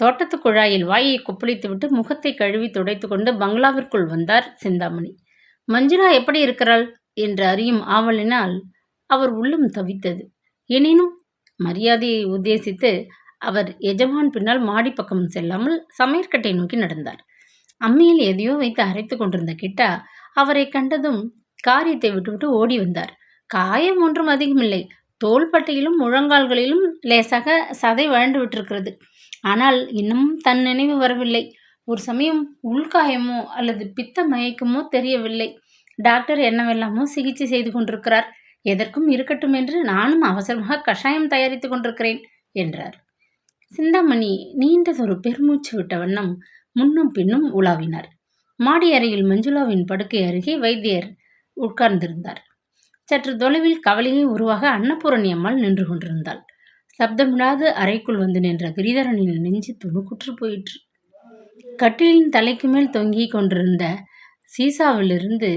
தோட்டத்து குழாயில் வாயை கொப்பளித்துவிட்டு முகத்தை கழுவி துடைத்து கொண்டு பங்களாவிற்குள் வந்தார் சிந்தாமணி. மஞ்சுளா எப்படி இருக்கிறாள் என்று அறியும் ஆவலினால் அவர் உள்ளம் தவித்தது. எனினும் மரியாதையை உத்தேசித்து அவர் எஜமான் பின்னால் மாடி பக்கம் செல்லாமல் சமையற்கட்டை நோக்கி நடந்தார். அம்மியில் எதையோ வைத்து அரைத்து கொண்டிருந்த கிட்டா அவரை கண்டதும் காரியத்தை விட்டுவிட்டு ஓடி வந்தார். காயம் ஒன்றும் அதிகமில்லை. தோள்பட்டையிலும் முழங்கால்களிலும் லேசாக சதை வழண்டு விட்டிருக்கிறது. ஆனால் இன்னமும் தன் நினைவு வரவில்லை. ஒரு சமயம் உள்காயமோ அல்லது பித்த மயக்கமோ தெரியவில்லை. டாக்டர் என்னவெல்லாமோ சிகிச்சை செய்து கொண்டிருக்கிறார். எதற்கும் இருக்கட்டும் என்று நானும் அவசரமாக கஷாயம் தயாரித்து கொண்டிருக்கிறேன் என்றார். சிந்தாமணி நீண்டதொரு பெருமூச்சு விட்ட வண்ணம் முன்னும் பின்னும் உலாவினார். மாடி அறையில் மஞ்சுளாவின் படுக்கை அருகே வைத்தியர் உட்கார்ந்திருந்தார். சற்று தொலைவில் கவலையை உருவாக அன்னபூரணி அம்மாள் நின்று கொண்டிருந்தாள். சப்தமிடாது அறைக்குள் வந்து நின்ற கிரிதரனின் நெஞ்சு துணுக்குற்று போயிற்று. கட்டிலின் தலைக்கு மேல் தொங்கிக் கொண்டிருந்த சீசாவிலிருந்து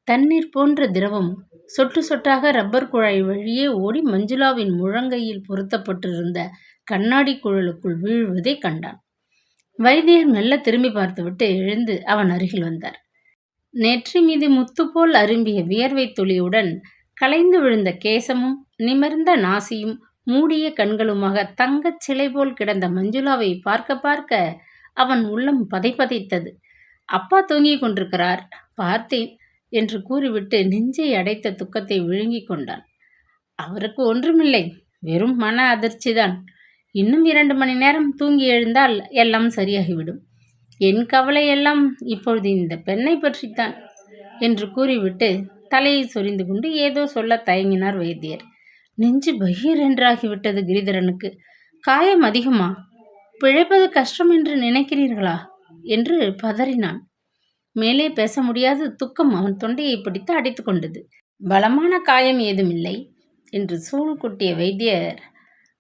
தண்ணீர் போன்ற திரவம் சொட்டு சொட்டாக ரப்பர் குழாய் வழியே ஓடி மஞ்சுளாவின் முழங்கையில் பொருத்தப்பட்டிருந்த கண்ணாடி குழலுக்குள் வீழ்வதை கண்டான். வைத்தியர் மெல்ல திரும்பி பார்த்துவிட்டு எழுந்து அவன் அருகில் வந்தார். நெற்றி மீது முத்து போல் அரும்பிய வியர்வை துளியுடன் கலைந்து விழுந்த கேசமும் நிமிர்ந்த நாசியும் மூடிய கண்களுமாக தங்கச் சிலை போல் கிடந்த மஞ்சுளாவை பார்க்க பார்க்க அவன் உள்ளம் பதைபதைத்தது. அப்பா தூங்கிக் கொண்டிருக்கிறார், பார்த்தேன் என்று கூறிவிட்டு நெஞ்சை அடைத்த துக்கத்தை விழுங்கிக் கொண்டான். அவருக்கு ஒன்றுமில்லை, வெறும் மன அதிர்ச்சிதான். இன்னும் 2 மணி நேரம் தூங்கி எழுந்தால் எல்லாம் சரியாகிவிடும். என் கவலை எல்லாம் இப்பொழுது இந்த பெண்ணை பற்றித்தான் என்று கூறிவிட்டு தலையை சொரிந்து கொண்டு ஏதோ சொல்ல தயங்கினார் வைத்தியர். நெஞ்சு பகீர் என்றாகிவிட்டது கிரிதரனுக்கு. காயம் அதிகமா? பிழைப்பது கஷ்டம் என்று நினைக்கிறீர்களா என்று பதறினான். மேலே பேச முடியாது துக்கம் அவன் தொண்டையை பிடித்து அடைத்து கொண்டது. பலமான காயம் ஏதுமில்லை என்று சூழ் கொட்டிய வைத்தியர்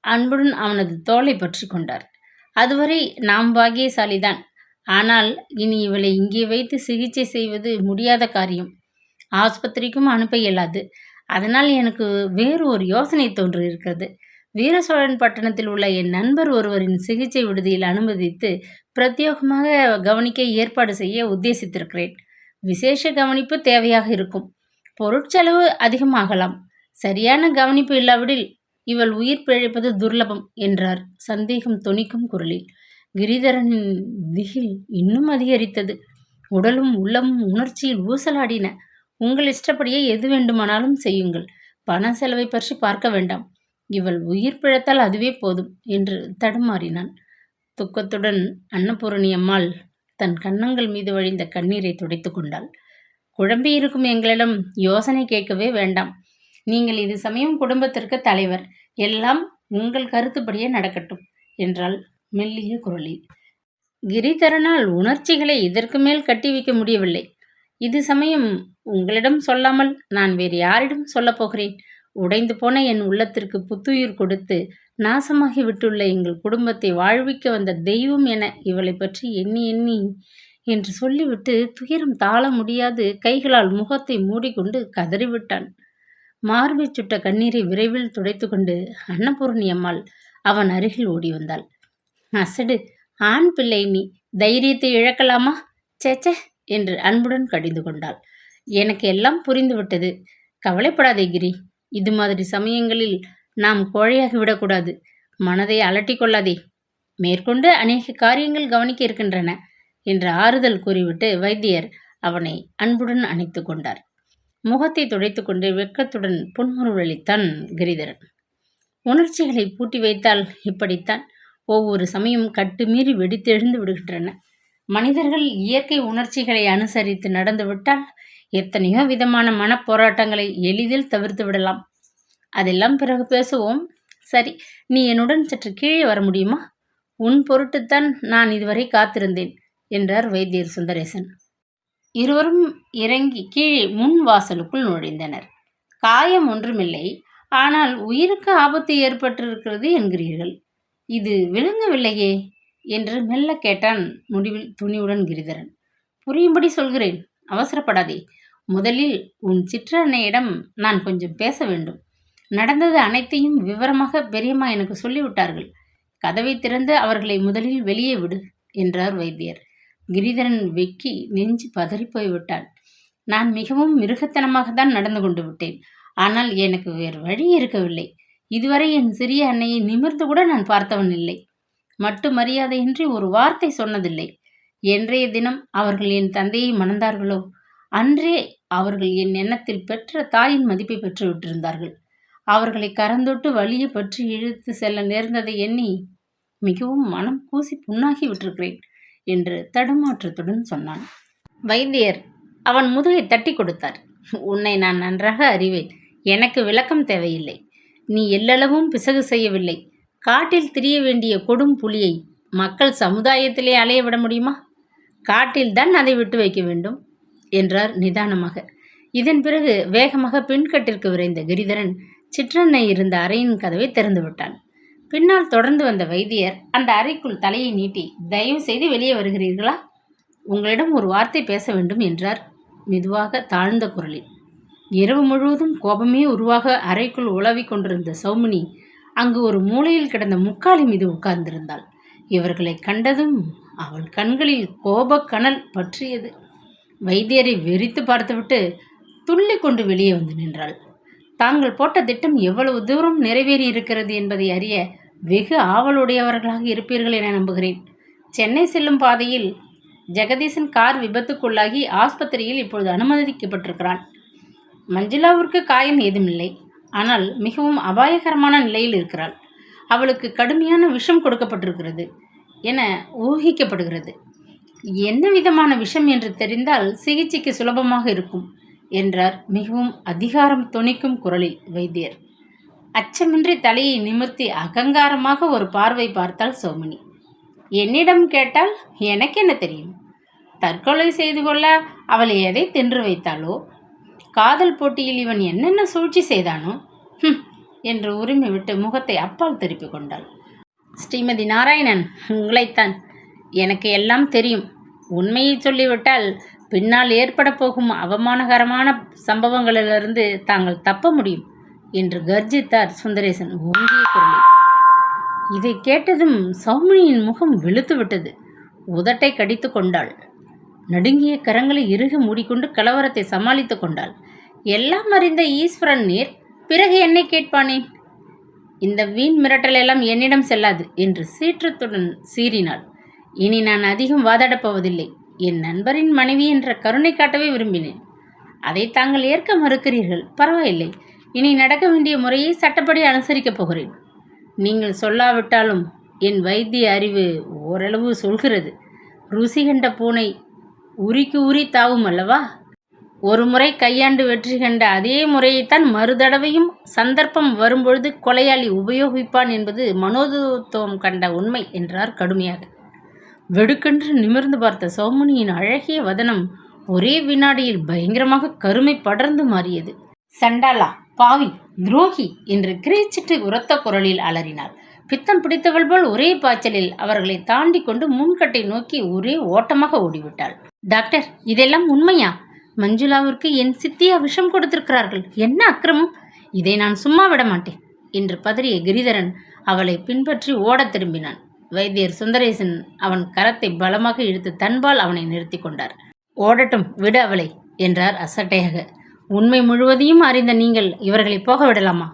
அன்புடன் அவனது தோளை பற்றி கொண்டார். அதுவரை நாம் பாகியசாலிதான். ஆனால் இனி இவளை இங்கே வைத்து சிகிச்சை செய்வது முடியாத காரியம். ஆஸ்பத்திரிக்கும் அனுப்ப இயலாது. அதனால் எனக்கு வேறு ஒரு யோசனை தோன்றியிருக்கிறது. வீர சோழன் பட்டணத்தில் உள்ள என் நண்பர் ஒருவரின் சிகிச்சை விடுதியில் அனுமதித்து பிரத்யேகமாக கவனிக்க ஏற்பாடு செய்ய உத்தேசித்திருக்கிறேன். விசேஷ கவனிப்பு தேவையாக இருக்கும். பொருட்செலவு அதிகமாகலாம். சரியான கவனிப்பு இல்லாவிடில் இவள் உயிர் பிழைப்பது துர்லபம் என்றார் சந்தேகம் தொனிக்கும் குரலில். கிரிதரனின் திகில் இன்னும் அதிகரித்தது. உடலும் உள்ளமும் உணர்ச்சியில் ஊசலாடின. உங்கள் இஷ்டப்படியே எது வேண்டுமானாலும் செய்யுங்கள். பண செலவை பற்றி பார்க்க வேண்டாம். இவள் உயிர் பிழைத்தால் அதுவே போதும் என்று தடுமாறினான். துக்கத்துடன் அன்னபூரணி அம்மாள் தன் கன்னங்கள் மீது வழிந்த கண்ணீரை துடைத்து கொண்டாள். குழம்பியிருக்கும் எங்களிடம் யோசனை கேட்கவே வேண்டாம். நீங்கள் இது சமயம் குடும்பத்திற்கு தலைவர். எல்லாம் உங்கள் கருத்துப்படியே நடக்கட்டும் என்றாள் மெல்லிய குரலில். கிரிதரனால் உணர்ச்சிகளை இதற்கு மேல் கட்டி வைக்க முடியவில்லை. இது சமயம் உங்களிடம் சொல்லாமல் நான் வேறு யாரிடம் சொல்லப் போகிறேன்? உடைந்து போன என் உள்ளத்திற்கு புத்துயிர் கொடுத்து நாசமாகி விட்டுள்ள எங்கள் குடும்பத்தை வாழ்விக்க வந்த தெய்வம் என இவளை பற்றி எண்ணி எண்ணி என்று சொல்லிவிட்டு துயரம் தாழ முடியாது கைகளால் முகத்தை மூடிக்கொண்டு கதறிவிட்டான். மார்பை சுட்ட கண்ணீரை விரைவில் துடைத்து கொண்டு அன்னபூரணி அம்மாள் அவன் அருகில் ஓடி வந்தாள். அசடு, ஆண் பிள்ளை நீ, தைரியத்தை இழக்கலாமா? சேச்சே என்று அன்புடன் கடிந்து கொண்டாள். எனக்கு எல்லாம் புரிந்துவிட்டது. கவலைப்படாதே கிரி. இது மாதிரி சமயங்களில் நாம் கோழையாகி விடக்கூடாது. மனதை அலட்டி கொள்ளாதே. மேற்கொண்டு அநேக காரியங்கள் கவனிக்க இருக்கின்றன என்று ஆறுதல் கூறிவிட்டு வைத்தியர் அவனை அன்புடன் அணைத்து கொண்டார். முகத்தை துடைத்து கொண்டு வெட்கத்துடன் புன்முறுவலித்தான் கிரிதரன். உணர்ச்சிகளை பூட்டி வைத்தால் இப்படித்தான். ஒவ்வொரு சமயம் கட்டுமீறி வெடித்தெழுந்து விடுகின்றன. மனிதர்கள் இயற்கை உணர்ச்சிகளை அனுசரித்து நடந்துவிட்டால் எத்தனையோ விதமான மனப்போராட்டங்களை எளிதில் தவிர்த்து விடலாம். அதெல்லாம் பிறகு பேசுவோம். சரி, நீ என்னுடன் சற்று கீழே வர முடியுமா? உன் பொருட்டுத்தான் நான் இதுவரை காத்திருந்தேன் என்றார் வைத்தியர் சுந்தரேசன். இருவரும் இறங்கி கீழே முன் வாசலுக்குள் நுழைந்தனர். காயம் ஒன்றுமில்லை, ஆனால் உயிருக்கு ஆபத்து ஏற்பட்டிருக்கிறது என்கிறீர்கள். இது விளங்கவில்லையே என்று மெல்ல கேட்டான் முடிவில் துணிவுடன் கிரிதரன். புரியும்படி சொல்கிறேன், அவசரப்படாதே. முதலில் உன் சிற்றன்னையிடம் நான் கொஞ்சம் பேச வேண்டும். நடந்தது அனைத்தையும் விவரமாக பெரியம்மா எனக்கு சொல்லிவிட்டார்கள். கதவை திறந்து அவர்களை முதலில் வெளியே விடு என்றார் வைத்தியர். கிரிதரன் வெக்கி நெஞ்சு பதறிப்போய்விட்டான். நான் மிகவும் மிருகத்தனமாகத்தான் நடந்து கொண்டு விட்டேன். ஆனால் எனக்கு வேறு வழி இருக்கவில்லை. இதுவரை என் சிறிய அன்னையை நிமிர்ந்து கூட நான் பார்த்தவன் இல்லை. மட்டு மரியாதையின்றி ஒரு வார்த்தை சொன்னதில்லை. என்றைய தினம் அவர்கள் என் தந்தையை மணந்தார்களோ அன்றே அவர்கள் என் எண்ணத்தில் பெற்ற தாயின் மதிப்பை பெற்று விட்டிருந்தார்கள். அவர்களை கரந்தொட்டு வலியை பற்றி இழுத்து செல்ல நேர்ந்ததை எண்ணி மிகவும் மனம் கூசி புண்ணாகி விட்டிருக்கிறேன் என்று தடுமாற்றத்துடன் சொன்னான். வைத்தியர் அவன் முதுகை தட்டி கொடுத்தார். உன்னை நான் நன்றாக அறிவேன். எனக்கு விளக்கம் தேவையில்லை. நீ எல்லளவும் பிசகு செய்யவில்லை. காட்டில் திரிய வேண்டிய கொடும் புலியை மக்கள் சமுதாயத்திலே அலைய விட முடியுமா? காட்டில்தான் அதை விட்டு வைக்க வேண்டும் என்றார் நிதானமாக. இதன் பிறகு வேகமாக பின்கட்டிற்கு விரைந்த கிரிதரன் சிற்றன்னை இருந்த அறையின் கதவை திறந்து விட்டான். பின்னால் தொடர்ந்து வந்த வைத்தியர் அந்த அறைக்குள் தலையை நீட்டி, தயவு செய்து வெளியே வருகிறீர்களா? உங்களிடம் ஒரு வார்த்தை பேச வேண்டும் என்றார் மெதுவாக தாழ்ந்த குரலில். இரவு முழுவதும் கோபமே உருவாக அறைக்குள் உலவிக் கொண்டிருந்த சௌமினி அங்கு ஒரு மூலையில் கிடந்த முக்காலி மீது உட்கார்ந்திருந்தாள். இவர்களை கண்டதும் அவள் கண்களில் கோபக்கனல் பற்றியது. வைத்தியரை வெறித்து பார்த்துவிட்டு துள்ளி கொண்டு வெளியே வந்து நின்றாள். தாங்கள் போட்ட திட்டம் எவ்வளவு தூரம் நிறைவேறி இருக்கிறது என்பதை அறிய வெகு ஆவலுடையவர்களாக இருப்பீர்கள் என நம்புகிறேன். சென்னை செல்லும் பாதையில் ஜெகதீசன் கார் விபத்துக்குள்ளாகி ஆஸ்பத்திரியில் இப்பொழுது அனுமதிக்கப்பட்டிருக்கிறான். மஞ்சுளாவிற்கு காயம் ஏதுமில்லை. ஆனால் மிகவும் அபாயகரமான நிலையில் இருக்கிறாள். அவளுக்கு கடுமையான விஷம் கொடுக்கப்பட்டிருக்கிறது என ஊகிக்கப்படுகிறது. என்ன விதமான விஷம் என்று தெரிந்தால் சிகிச்சைக்கு சுலபமாக இருக்கும் என்றார் மிகவும் அதிகாரம் தொனிக்கும் குரலில் வைத்தியர். அச்சமின்றி தலையை நிமிர்த்தி அகங்காரமாக ஒரு பார்வை பார்த்தாள் சௌமினி. என்னிடம் கேட்டால் எனக்கு என்ன தெரியும்? தற்கொலை செய்து கொள்ள அவளை எதை தின்று வைத்தாளோ, காதல் போட்டியில் இவன் என்னென்ன சூழ்ச்சி செய்தானோ என்று உரிமை விட்டு முகத்தை அப்பால் திருப்பிக் கொண்டாள். ஸ்ரீமதி நாராயணன், உங்களைத்தான். எனக்கு எல்லாம் தெரியும். உண்மையை சொல்லிவிட்டால் பின்னால் ஏற்பட போகும் அவமானகரமான சம்பவங்களிலிருந்து தாங்கள் தப்ப முடியும் என்று கர்ஜித்தார் சுந்தரேசன் ஓங்கிய குரலில். இதை கேட்டதும் சௌமினியின் முகம் வெளுத்து விட்டது. உதட்டை கடித்து கொண்டாள். நடுங்கிய கரங்களை இறுக மூடிக்கொண்டு கலவரத்தை சமாளித்து கொண்டாள். எல்லாம் அறிந்த ஈஸ்வரன் நீர் பிறகு என்னை கேட்பானேன்? இந்த வீண் மிரட்டல் எல்லாம் என்னிடம் செல்லாது என்று சீற்றத்துடன் சீறினாள். இனி நான் அதிகம் வாதாடப் போவதில்லை. என் நண்பரின் மனைவி என்ற கருணை காட்டவே விரும்பினேன். அதை தாங்கள் ஏற்க மறுக்கிறீர்கள். பரவாயில்லை. இனி நடக்க வேண்டிய முறையை சட்டப்படி அனுசரிக்கப் போகிறேன். நீங்கள் சொல்லாவிட்டாலும் என் வைத்திய அறிவு ஓரளவு சொல்கிறது. ருசி கண்ட பூனை உரிக்கு உரி தாவும் அல்லவா? ஒரு முறை கையாண்டு வெற்றி கண்ட அதே முறையைத்தான் மறுதடவையும் சந்தர்ப்பம் வரும்பொழுது கொலையாளி உபயோகிப்பான் என்பது மனோதத்துவம் கண்ட உண்மை என்றார் கடுமையாக. வெடுக்கென்று நிமிர்ந்து பார்த்த சௌமுனியின் அழகிய வதனம் ஒரே வினாடியில் பயங்கரமாக கருமை படர்ந்து மாறியது. சண்டாளா, பாவி, துரோகி என்று கிரீச்சிட்டு உரத்த குரலில் அலறினாள். பித்தம் பிடித்தவள் போல் ஒரே பாய்ச்சலில் அவர்களை தாண்டி கொண்டு முன்கட்டை நோக்கி ஒரே ஓட்டமாக ஓடிவிட்டாள். டாக்டர், இதெல்லாம் உண்மையா? மஞ்சுளாவிற்கு என் சித்தியா விஷம் கொடுத்திருக்கிறார்கள். என்ன அக்கிரமம்! இதை நான் சும்மா விட மாட்டேன் என்று பதறிய கிரிதரன் அவளை பின்பற்றி ஓடத் திரும்பினான். வைத்தியர் சுந்தரேசன் அவன் கரத்தை பலமாக இழுத்து தன்பால் அவனை நிறுத்தி கொண்டார். ஓடட்டும், விடு அவளை என்றார் அசட்டையாக. உண்மை முழுவதையும் அறிந்த நீங்கள் இவர்களை போக விடலாமா?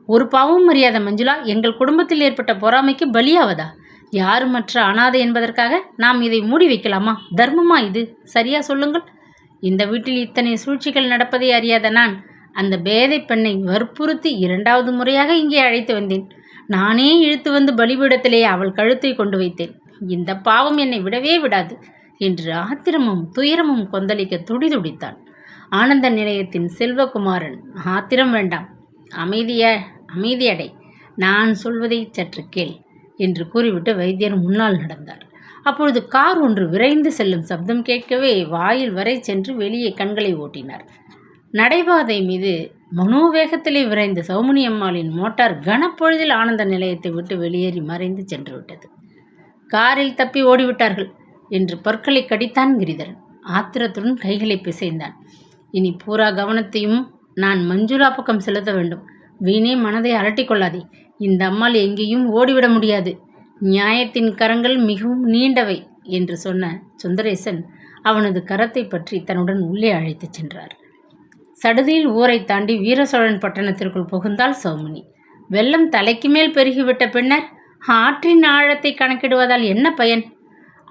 ஒரு பாவமும் அறியாத மஞ்சுளா எங்கள் குடும்பத்தில் ஏற்பட்ட பொறாமைக்கு பலியாவதா? யாருமற்ற அனாதை என்பதற்காக நாம் இதை மூடி வைக்கலாமா? தர்மமா இது? சரியா சொல்லுங்கள். இந்த வீட்டில் இத்தனை சூழ்ச்சிகள் நடப்பதை அறியாத நான் அந்த பேதை பெண்ணை வற்புறுத்தி 2வது முறையாக இங்கே அழைத்து வந்தேன். நானே இழுத்து வந்து பலிபீடத்திலே அவள் கழுத்தை கொண்டு வைத்தேன். இந்த பாவம் என்னை விடவே விடாது என்று ஆத்திரமும் துயரமும் கொந்தளிக்க துடிதுடித்தான். ஆனந்த நிலையத்தின் செல்வகுமாரன், ஆத்திரம் வேண்டாம், அமைதியடை, நான் சொல்வதை சற்று கேள் என்று கூறிவிட்டு வைத்தியர் முன்னால் நடந்தார். அப்பொழுது கார் ஒன்று விரைந்து செல்லும் சப்தம் கேட்கவே வாயில் வரை சென்று வெளியே கண்களை ஓட்டினார். நடைபாதை மீது மனோவேகத்திலே விரைந்த சௌமுனி அம்மாளின் மோட்டார் கனப்பொழுதில் ஆனந்த நிலையத்தை விட்டு வெளியேறி மறைந்து சென்று விட்டது. காரில் தப்பி ஓடிவிட்டார்கள் என்று பற்களை கடித்தான் கிரிதரன். ஆத்திரத்துடன் கைகளை பிசைந்தான். இனி பூரா கவனத்தையும் நான் மஞ்சுளா பக்கம் செலுத்த வேண்டும். வீணே மனதை அரட்டிக்கொள்ளாதே. இந்த அம்மாள் எங்கேயும் ஓடிவிட முடியாது. நியாயத்தின் கரங்கள் மிகவும் நீண்டவை என்று சொன்ன சுந்தரேசன் அவனது கரத்தை பற்றி தன்னுடன் உள்ளே அழைத்துச் சென்றார். சடுதியில் ஊரை தாண்டி வீரசோழன் பட்டணத்திற்குள் புகுந்தாள் சௌமினி. வெள்ளம் தலைக்கு மேல் பெருகிவிட்ட பின்னர் ஆற்றின் ஆழத்தை கணக்கிடுவதால் என்ன பயன்?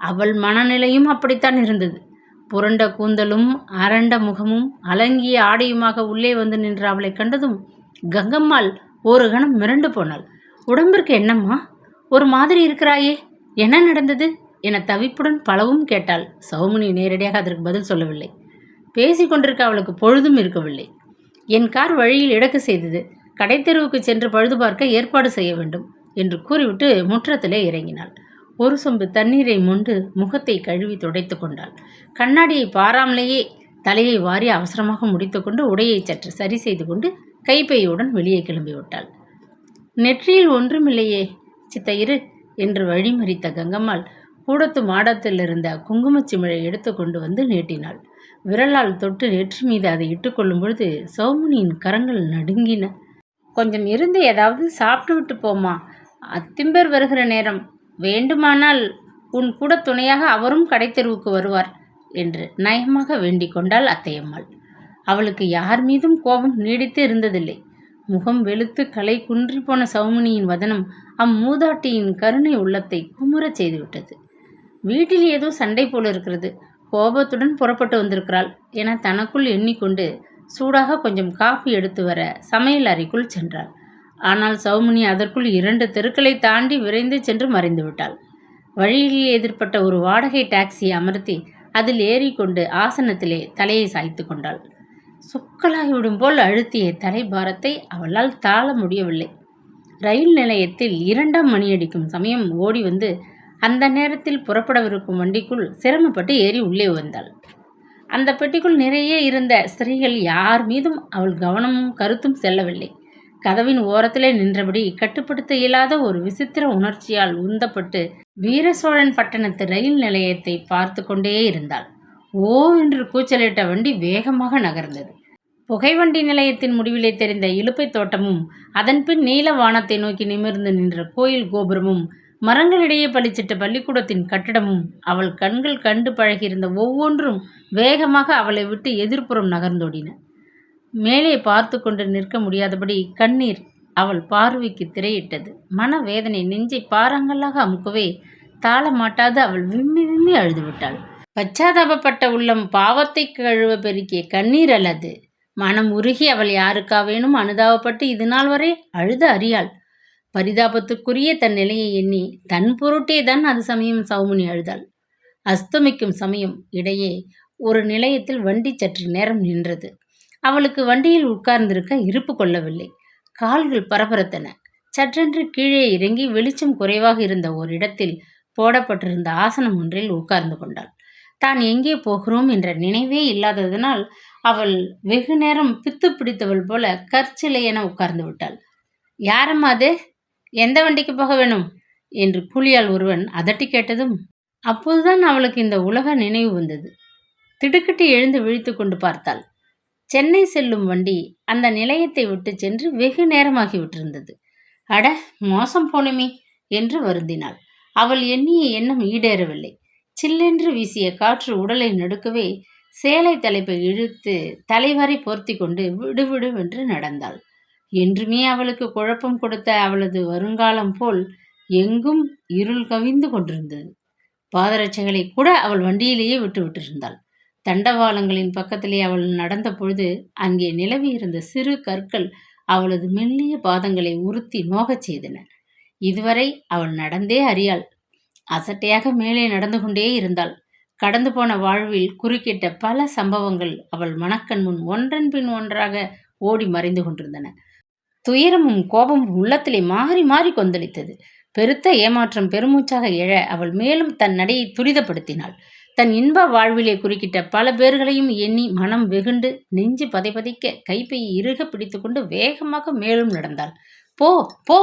அவள் மனநிலையும் அப்படித்தான் இருந்தது. புரண்ட கூந்தலும் அரண்ட முகமும் அலங்கிய ஆடையுமாக உள்ளே வந்து நின்ற அவளை கண்டதும் கங்கம்மாள் ஒரு கணம் மிரண்டு போனாள். உடம்பிற்கு என்னம்மா, ஒரு மாதிரி இருக்கிறாயே, என்ன நடந்தது என தவிப்புடன் பலவும் கேட்டாள். சௌமினி நேரடியாக அதற்கு பதில் சொல்லவில்லை. பேசிக்கொண்டிருக்க அவளுக்கு பொழுதும் இருக்கவில்லை. என் கார் வழியில் இடக்கு செய்தது, கடைத்தெருவுக்கு சென்று பழுது பார்க்க ஏற்பாடு செய்ய வேண்டும் என்று கூறிவிட்டு முற்றத்திலே இறங்கினாள். ஒரு சொம்பு தண்ணீரை மொண்டு முகத்தை கழுவி துடைத்து கொண்டாள். கண்ணாடியை பாராமலேயே தலையை வாரி அவசரமாக முடித்துக்கொண்டு உடையை சற்று சரி செய்து கொண்டு கைப்பையுடன் வெளியே கிளம்பிவிட்டாள். நெற்றியில் ஒன்றுமில்லையே சித்தையிரு என்று வழிமறித்த கங்கம்மாள் கூடத்து மாடத்தில் இருந்த குங்குமச்சிமிழை எடுத்து கொண்டு வந்து நீட்டினாள். விரலால் தொட்டு நெற்றி மீது அதை இட்டுக்கொள்ளும் பொழுது சௌமினியின் கரங்கள் நடுங்கின. கொஞ்சம் இருந்து ஏதாவது சாப்பிட்டு விட்டு போமா, அத்திம்பேர் வருகிற நேரம், வேண்டுமானால் உன் கூட துணையாக அவரும் கடைத்தெருவுக்கு வருவார் என்று நயமாக வேண்டிக் கொண்டாள் அத்தையம்மாள். அவளுக்கு யார் மீதும் கோபம் நீடித்து இருந்ததில்லை. முகம் வெளுத்து களை குன்றி போன சௌமினியின் வதனம் அம்மூதாட்டியின் கருணை உள்ளத்தை குமுறச் செய்துவிட்டது. வீட்டில் ஏதோ சண்டை போல இருக்கிறது, கோபத்துடன் புறப்பட்டு வந்திருக்கிறாள் என தனக்குள் எண்ணிக்கொண்டு சூடாக கொஞ்சம் காஃபி எடுத்து வர சமையல் அறைக்குள் சென்றாள். ஆனால் சௌமினி அதற்குள் 2 தெருக்களை தாண்டி விரைந்து சென்று மறைந்து விட்டாள். வழியில் எதிர்ப்பட்ட ஒரு வாடகை டாக்ஸியை அமர்த்தி அதில் ஏறிக்கொண்டு ஆசனத்திலே தலையை சாய்த்து கொண்டாள். சொக்கலாகிவிடும் போல் அழுத்திய தலைபாரத்தை அவளால் தாழ முடியவில்லை. ரயில் நிலையத்தில் 2ஆம் மணி அடிக்கும் சமயம் ஓடி வந்து அந்த நேரத்தில் புறப்படவிருக்கும் வண்டிக்குள் சிரமப்பட்டு ஏறி உள்ளே வந்தாள். அந்த பெட்டிக்குள் நிறைய இருந்த ஸ்திரீகள் யார் மீதும் அவள் கவனமும் கருத்தும் செல்லவில்லை. கதவின் ஓரத்திலே நின்றபடி கட்டுப்படுத்த இயலாத ஒரு விசித்திர உணர்ச்சியால் உந்தப்பட்டு வீரசோழன் பட்டணத்து ரயில் நிலையத்தை பார்த்து கொண்டே இருந்தாள். ஓ என்று கூச்சலிட்ட வண்டி வேகமாக நகர்ந்தது. புகைவண்டி நிலையத்தின் முடிவிலே தெரிந்த இலுப்பை தோட்டமும் அதன்பின் நீல வானத்தை நோக்கி நிமிர்ந்து நின்ற கோயில் கோபுரமும் மரங்களிடையே பளிச்சிட்ட பள்ளிக்கூடத்தின் கட்டடமும் அவள் கண்கள் கண்டு பழகியிருந்த ஒவ்வொன்றும் வேகமாக அவளை விட்டு எதிர்ப்புறம் நகர்ந்தோடின. மேலே பார்த்து கொண்டு நிற்க முடியாதபடி கண்ணீர் அவள் பார்வைக்கு திரையிட்டது. மனவேதனை நெஞ்சை பாறாங்கல்லாக அமுக்கவே தாளமாட்டாது அவள் விம்மி விம்மி அழுதுவிட்டாள். பச்சாதாபப்பட்ட உள்ளம் பாவத்தை கழுவ பெருக்கிய கண்ணீர் அல்லது. மனம் உருகி அவள் யாருக்காவேனும் அனுதாபப்பட்டு இது நாள் வரை அழுத அறியாள். பரிதாபத்துக்குரிய தன் நிலையை எண்ணி தன் பொருட்டே தான் அது சமயம் சௌமினி அழுதாள். அஸ்தமிக்கும் சமயம் இடையே ஒரு நிலையத்தில் வண்டி சற்று நேரம் நின்றது. அவளுக்கு வண்டியில் உட்கார்ந்திருக்க இருப்பு கொள்ளவில்லை. கால்கள் பரபரத்தன. சற்றென்று கீழே இறங்கி வெளிச்சம் குறைவாக இருந்த ஓரிடத்தில் போடப்பட்டிருந்த ஆசனம் ஒன்றில் உட்கார்ந்து கொண்டாள். தான் எங்கே போகிறோம் என்ற நினைவே இல்லாததனால் அவள் வெகு நேரம் பித்து பிடித்தவள் போல கற்சிலை என உட்கார்ந்து விட்டாள். யாரம்மா அது? எந்த வண்டிக்கு போக வேணும் என்று கூலியால் ஒருவன் அதட்டி கேட்டதும் அப்போதுதான் அவளுக்கு இந்த உலக நினைவு வந்தது. திடுக்கிட்டு எழுந்து விழித்து கொண்டு பார்த்தாள். சென்னை செல்லும் வண்டி அந்த நிலையத்தை விட்டு சென்று வெகு நேரமாகிவிட்டிருந்தது. அட, மோசம் போனுமே என்று வருந்தினாள். அவள் எண்ணிய எண்ணம் ஈடேறவில்லை. சில்லென்று வீசிய காற்று உடலை நடுக்கவே சேலை தலைப்பை இழுத்து தலைவரை போர்த்தி கொண்டு விடுவிடுவென்று நடந்தாள். என்றுமே அவளுக்கு குழப்பம் கொடுத்த அவளது வருங்காலம் போல் எங்கும் இருள் கவிந்து கொண்டிருந்தது. பாதரட்சைகளை கூட அவள் வண்டியிலேயே விட்டுவிட்டிருந்தாள். தண்டவாளங்களின் பக்கத்திலே அவள் நடந்த பொழுது அங்கே நிலவி இருந்த சிறு கற்கள் அவளது மெல்லிய பாதங்களை உறுத்தி நோகச் செய்தன. இதுவரை அவள் நடந்தே அறியாள். அசட்டையாக மேலே நடந்து கொண்டே இருந்தாள். கடந்து போன வாழ்வில் குறுக்கிட்ட பல சம்பவங்கள் அவள் மனக்கண் முன் ஒன்றன் பின் ஒன்றாக ஓடி மறைந்து கொண்டிருந்தன. துயரமும் கோபமும் உள்ளத்திலே மாறி மாறி கொந்தளித்தது. பெருத்த ஏமாற்றம் பெருமூச்சாக எழ அவள் மேலும் தன் நடையை துரிதப்படுத்தினாள். தன் இன்ப வாழ்விலே குறுக்கிட்ட பல பேர்களையும் எண்ணி மனம் வெகுண்டு நெஞ்சு பதைபதைக்க கைப்பையை இறுக பிடித்து கொண்டு வேகமாக மேலும் நடந்தாள். போ போ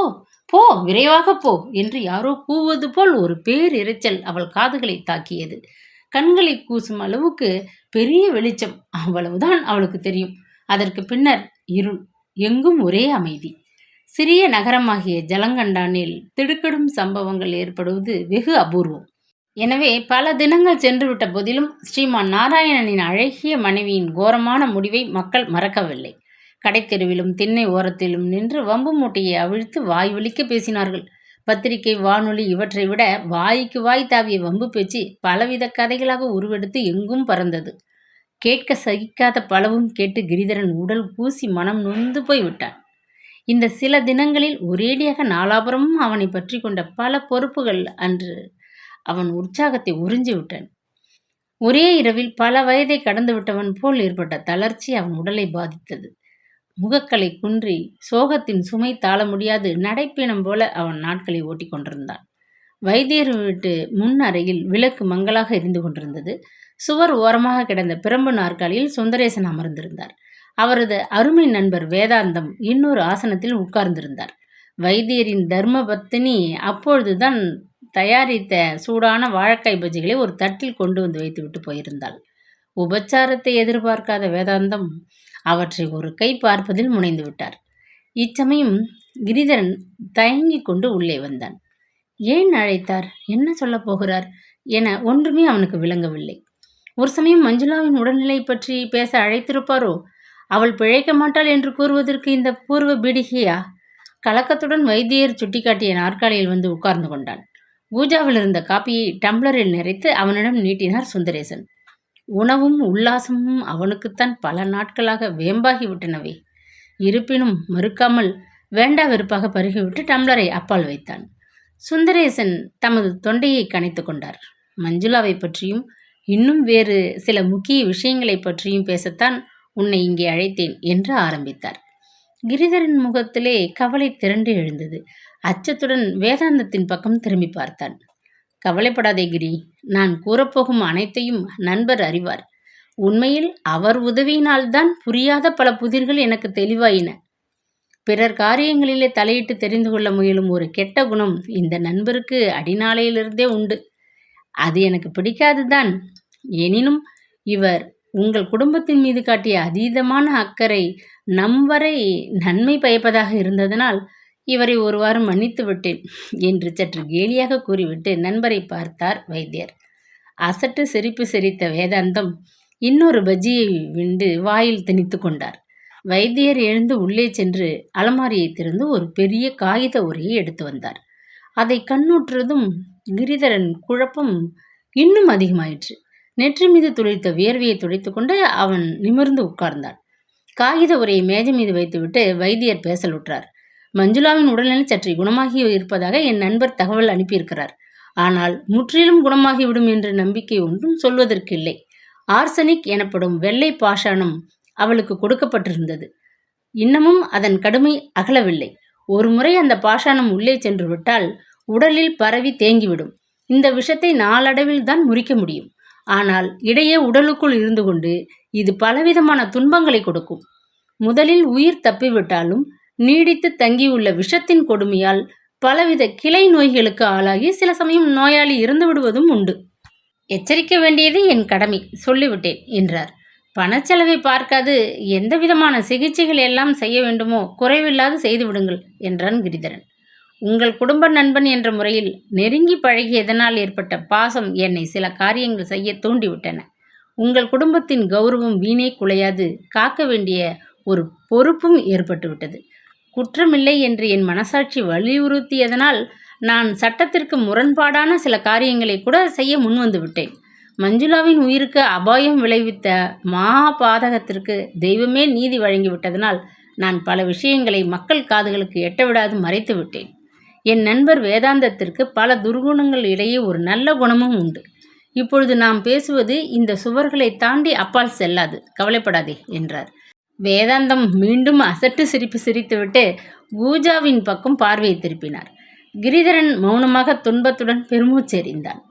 போ, விரைவாக போ என்று யாரோ கூவது போல் ஒரு பேரிரைச்சல் அவள் காதுகளை தாக்கியது. கண்களை கூசும் அளவுக்கு பெரிய வெளிச்சம், அவ்வளவுதான் அவளுக்கு தெரியும். அதற்கு பின்னர் இருள், எங்கும் ஒரே அமைதி. சிறிய நகரமாகிய ஜலங்கண்டானில் திடுக்கிடும் சம்பவங்கள் ஏற்படுவது வெகு அபூர்வம். எனவே பல தினங்கள் சென்றுவிட்ட போதிலும் ஸ்ரீமான் நாராயணனின் அழகிய மனைவியின் கோரமான முடிவை மக்கள் மறக்கவில்லை. கடைத்தெருவிலும் திண்ணை ஓரத்திலும் நின்று வம்பு மூட்டையை அவிழ்த்து வாய் வலிக்க பேசினார்கள். பத்திரிகை, வானொலி இவற்றை விட வாய்க்கு வாய் தாவிய வம்பு பேச்சு பலவித கதைகளாக உருவெடுத்து எங்கும் பறந்தது. கேட்க சகிக்காத பலவும் கேட்டு கிரிதரன் உடல் கூசி மனம் நொந்து போய் விட்டான். இந்த சில தினங்களில் ஒரேடியாக நாலாபுரமும் அவனை பற்றி கொண்ட பல பொறுப்புகள் அன்று அவன் உற்சாகத்தை உறிஞ்சி விட்டான். ஒரே இரவில் பல வயதை கடந்து விட்டவன் போல் ஏற்பட்ட தளர்ச்சி அவன் உடலை பாதித்தது. முகக்கலை குன்றி சோகத்தின் சுமை தாழ முடியாது நடைப்பயணம் போல அவன் நாட்களை ஓட்டி கொண்டிருந்தான். வைத்தியர் வீட்டு முன் அறையில் விளக்கு மங்கலாக எரிந்து கொண்டிருந்தது. சுவர் ஓரமாக கிடந்த பிரம்பு நாற்காலியில் சுந்தரேசன் அமர்ந்திருந்தார். அவரது அருமை நண்பர் வேதாந்தம் இன்னொரு ஆசனத்தில் உட்கார்ந்திருந்தார். வைத்தியரின் தர்ம பத்தினி அப்பொழுதுதான் தயாரித்த சூடான வாழைக்காய் பஜ்ஜிகளை ஒரு தட்டில் கொண்டு வந்து வைத்துவிட்டு போயிருந்தாள். உபச்சாரத்தை எதிர்பார்க்காத வேதாந்தம் அவற்றை ஒரு கை பார்ப்பதில் முனைந்து விட்டார். இச்சமயம் கிரிதரன் தயங்கிக் கொண்டு உள்ளே வந்தான். ஏன் அழைத்தார், என்ன சொல்லப் போகிறார் என ஒன்றுமே அவனுக்கு விளங்கவில்லை. ஒரு சமயம் மஞ்சுளாவின் உடல்நிலை பற்றி பேச அழைத்திருப்பாரோ? அவள் பிழைக்க மாட்டாள் என்று கூறுவதற்கு இந்த பூர்வ பீடிகையா? கலக்கத்துடன் வைத்தியர் சுட்டிக்காட்டிய நாற்காலியில் வந்து உட்கார்ந்து கொண்டான். பூஜாவில் இருந்த காப்பியை டம்ளரில் நிறைத்து அவனிடம் நீட்டினார் சுந்தரேசன். உணவும் உல்லாசமும் அவனுக்குத்தான் பல நாட்களாக வேம்பாகிவிட்டனவே. இருப்பினும் மறுக்காமல் வேண்டா வெறுப்பாக பருகிவிட்டு டம்ளரை அப்பால் வைத்தான். சுந்தரேசன் தமது தொண்டையை கனைத்து கொண்டார். மஞ்சுளாவை பற்றியும் இன்னும் வேறு சில முக்கிய விஷயங்களை பற்றியும் பேசத்தான் உன்னை இங்கே அழைத்தேன் என்று ஆரம்பித்தார். கிரிதரன் முகத்திலே கவலை திரண்டு எழுந்தது. அச்சத்துடன் வேதாந்தத்தின் பக்கம் திரும்பி பார்த்தான். கவலைப்படாதே கிரி, நான் கூறப்போகும் அனைத்தையும் நண்பர் அறிவார். உண்மையில் அவர் உதவியினால்தான் புரியாத பல புதிர்கள் எனக்கு தெளிவாயின. பிறர் காரியங்களிலே தலையிட்டு தெரிந்து கொள்ள முயலும் ஒரு கெட்ட குணம் இந்த நண்பருக்கு அடிநாளையிலிருந்தே உண்டு. அது எனக்கு பிடிக்காதுதான். எனினும் இவர் உங்கள் குடும்பத்தின் மீது காட்டிய அதீதமான அக்கறை நம் வரை நன்மை பயப்பதாக இருந்ததனால் இவரை ஒருவாறு மன்னித்து விட்டேன் என்று சற்று கேலியாக கூறிவிட்டு நண்பரை பார்த்தார் வைத்தியர். அசட்டு சிரிப்பு சிரித்த வேதாந்தம் இன்னொரு பஜ்ஜியை விண்டு வாயில் திணித்து கொண்டார். வைத்தியர் எழுந்து உள்ளே சென்று அலமாரியை திறந்து ஒரு பெரிய காகித உரையை எடுத்து வந்தார். அதை கண்ணுற்றதும் கிரிதரன் குழப்பம் இன்னும் அதிகமாயிற்று. நெற்றி மீது துளைத்த வியர்வையை துடைத்து கொண்டு அவன் நிமிர்ந்து உட்கார்ந்தான். காகித உரையை மேஜை மீது வைத்துவிட்டு வைத்தியர் பேசலுற்றார். மஞ்சுளாவின் உடல்நிலை சற்று குணமாகி இருப்பதாக என் நண்பர் தகவல் அனுப்பியிருக்கிறார். ஆனால் முற்றிலும் குணமாகிவிடும் என்ற நம்பிக்கை ஒன்றும் சொல்வதற்கில்லை. ஆர்சனிக் எனப்படும் வெள்ளை பாஷாணம் அவளுக்கு கொடுக்கப்பட்டிருந்தது. இன்னமும் அதன் கடுமை அகலவில்லை. ஒரு முறை அந்த பாஷாணம் உள்ளே சென்று விட்டால் உடலில் பரவி தேங்கிவிடும். இந்த விஷத்தை நாளடைவில் தான் முறிக்க முடியும். ஆனால் இடையே உடலுக்குள் இருந்து கொண்டு இது பலவிதமான துன்பங்களை கொடுக்கும். முதலில் உயிர் தப்பிவிட்டாலும் நீடித்து தங்கியுள்ள விஷத்தின் கொடுமையால் பலவித கிளை நோய்களுக்கு ஆளாகி சில சமயம் நோயாளி இறந்து விடுவதும் உண்டு. எச்சரிக்க வேண்டியது என் கடமை, சொல்லிவிட்டேன் என்றார். பணச்செலவை பார்க்காது எந்த விதமான சிகிச்சைகள் எல்லாம் செய்ய வேண்டுமோ குறைவில்லாது செய்து விடுங்கள் என்றான் கிரிதரன். உங்கள் குடும்ப நண்பன் என்ற முறையில் நெருங்கி பழகியதனால் ஏற்பட்ட பாசம் என்னை சில காரியங்கள் செய்ய தூண்டிவிட்டன. உங்கள் குடும்பத்தின் கௌரவம் வீணே குலையாது காக்க வேண்டிய ஒரு பொறுப்பும் ஏற்பட்டுவிட்டது. குற்றமில்லை என்று என் மனசாட்சி வலியுறுத்தியதனால் நான் சட்டத்திற்கு முரண்பாடான சில காரியங்களை கூட செய்ய முன்வந்து விட்டேன். மஞ்சுளாவின் உயிருக்கு அபாயம் விளைவித்த மகாபாதகத்திற்கு தெய்வமே நீதி வழங்கிவிட்டதனால் நான் பல விஷயங்களை மக்கள் காதுகளுக்கு எட்டவிடாது மறைத்து விட்டேன். என் நண்பர் வேதாந்தத்திற்கு பல துர்குணங்கள் இடையே ஒரு நல்ல குணமும் உண்டு. இப்பொழுது நாம் பேசுவது இந்த சுவர்களை தாண்டி அப்பால் செல்லாது, கவலைப்படாதே என்றார். வேதாந்தம் மீண்டும் அசட்டு சிரிப்பு சிரித்துவிட்டு பூஜாவின் பக்கம் பார்வையை திருப்பினார். கிரிதரன் மௌனமாக துன்பத்துடன் பெருமூச்செறிந்தான்.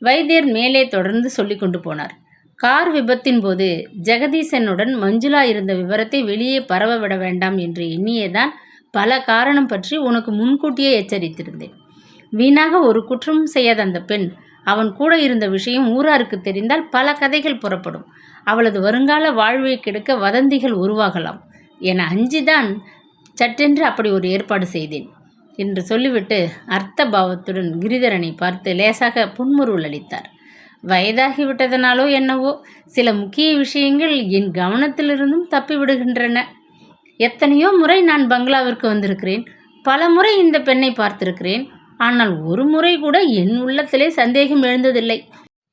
வைத்தியர் மேலே தொடர்ந்து சொல்லி கொண்டு போனார். கார் விபத்தின் போது ஜெகதீசனுடன் மஞ்சுளா இருந்த விவரத்தை வெளியே பரவ விட வேண்டாம் என்று எண்ணியேதான் பல காரணம் பற்றி உனக்கு முன்கூட்டியே எச்சரித்திருந்தேன். வீணாக ஒரு குற்றமும் செய்யாத அந்த பெண் அவன் கூட இருந்த விஷயம் ஊராருக்கு தெரிந்தால் பல கதைகள் புறப்படும். அவளது வருங்கால வாழ்வை கெடுக்க வதந்திகள் உருவாகலாம் என அஞ்சிதான் சட்டென்று அப்படி ஒரு ஏற்பாடு செய்தேன் என்று சொல்லிவிட்டு அர்த்த பாவத்துடன் கிரிதரனை பார்த்து லேசாக புன்முறுவல் அளித்தார். வயதாகிவிட்டதனாலோ என்னவோ சில முக்கிய விஷயங்கள் என் கவனத்திலிருந்தும் தப்பிவிடுகின்றன. எத்தனையோ முறை நான் பங்களாவிற்கு வந்திருக்கிறேன். பல முறை இந்த பெண்ணை பார்த்திருக்கிறேன். ஆனால் ஒரு முறை கூட என் உள்ளத்திலே சந்தேகம் எழுந்ததில்லை.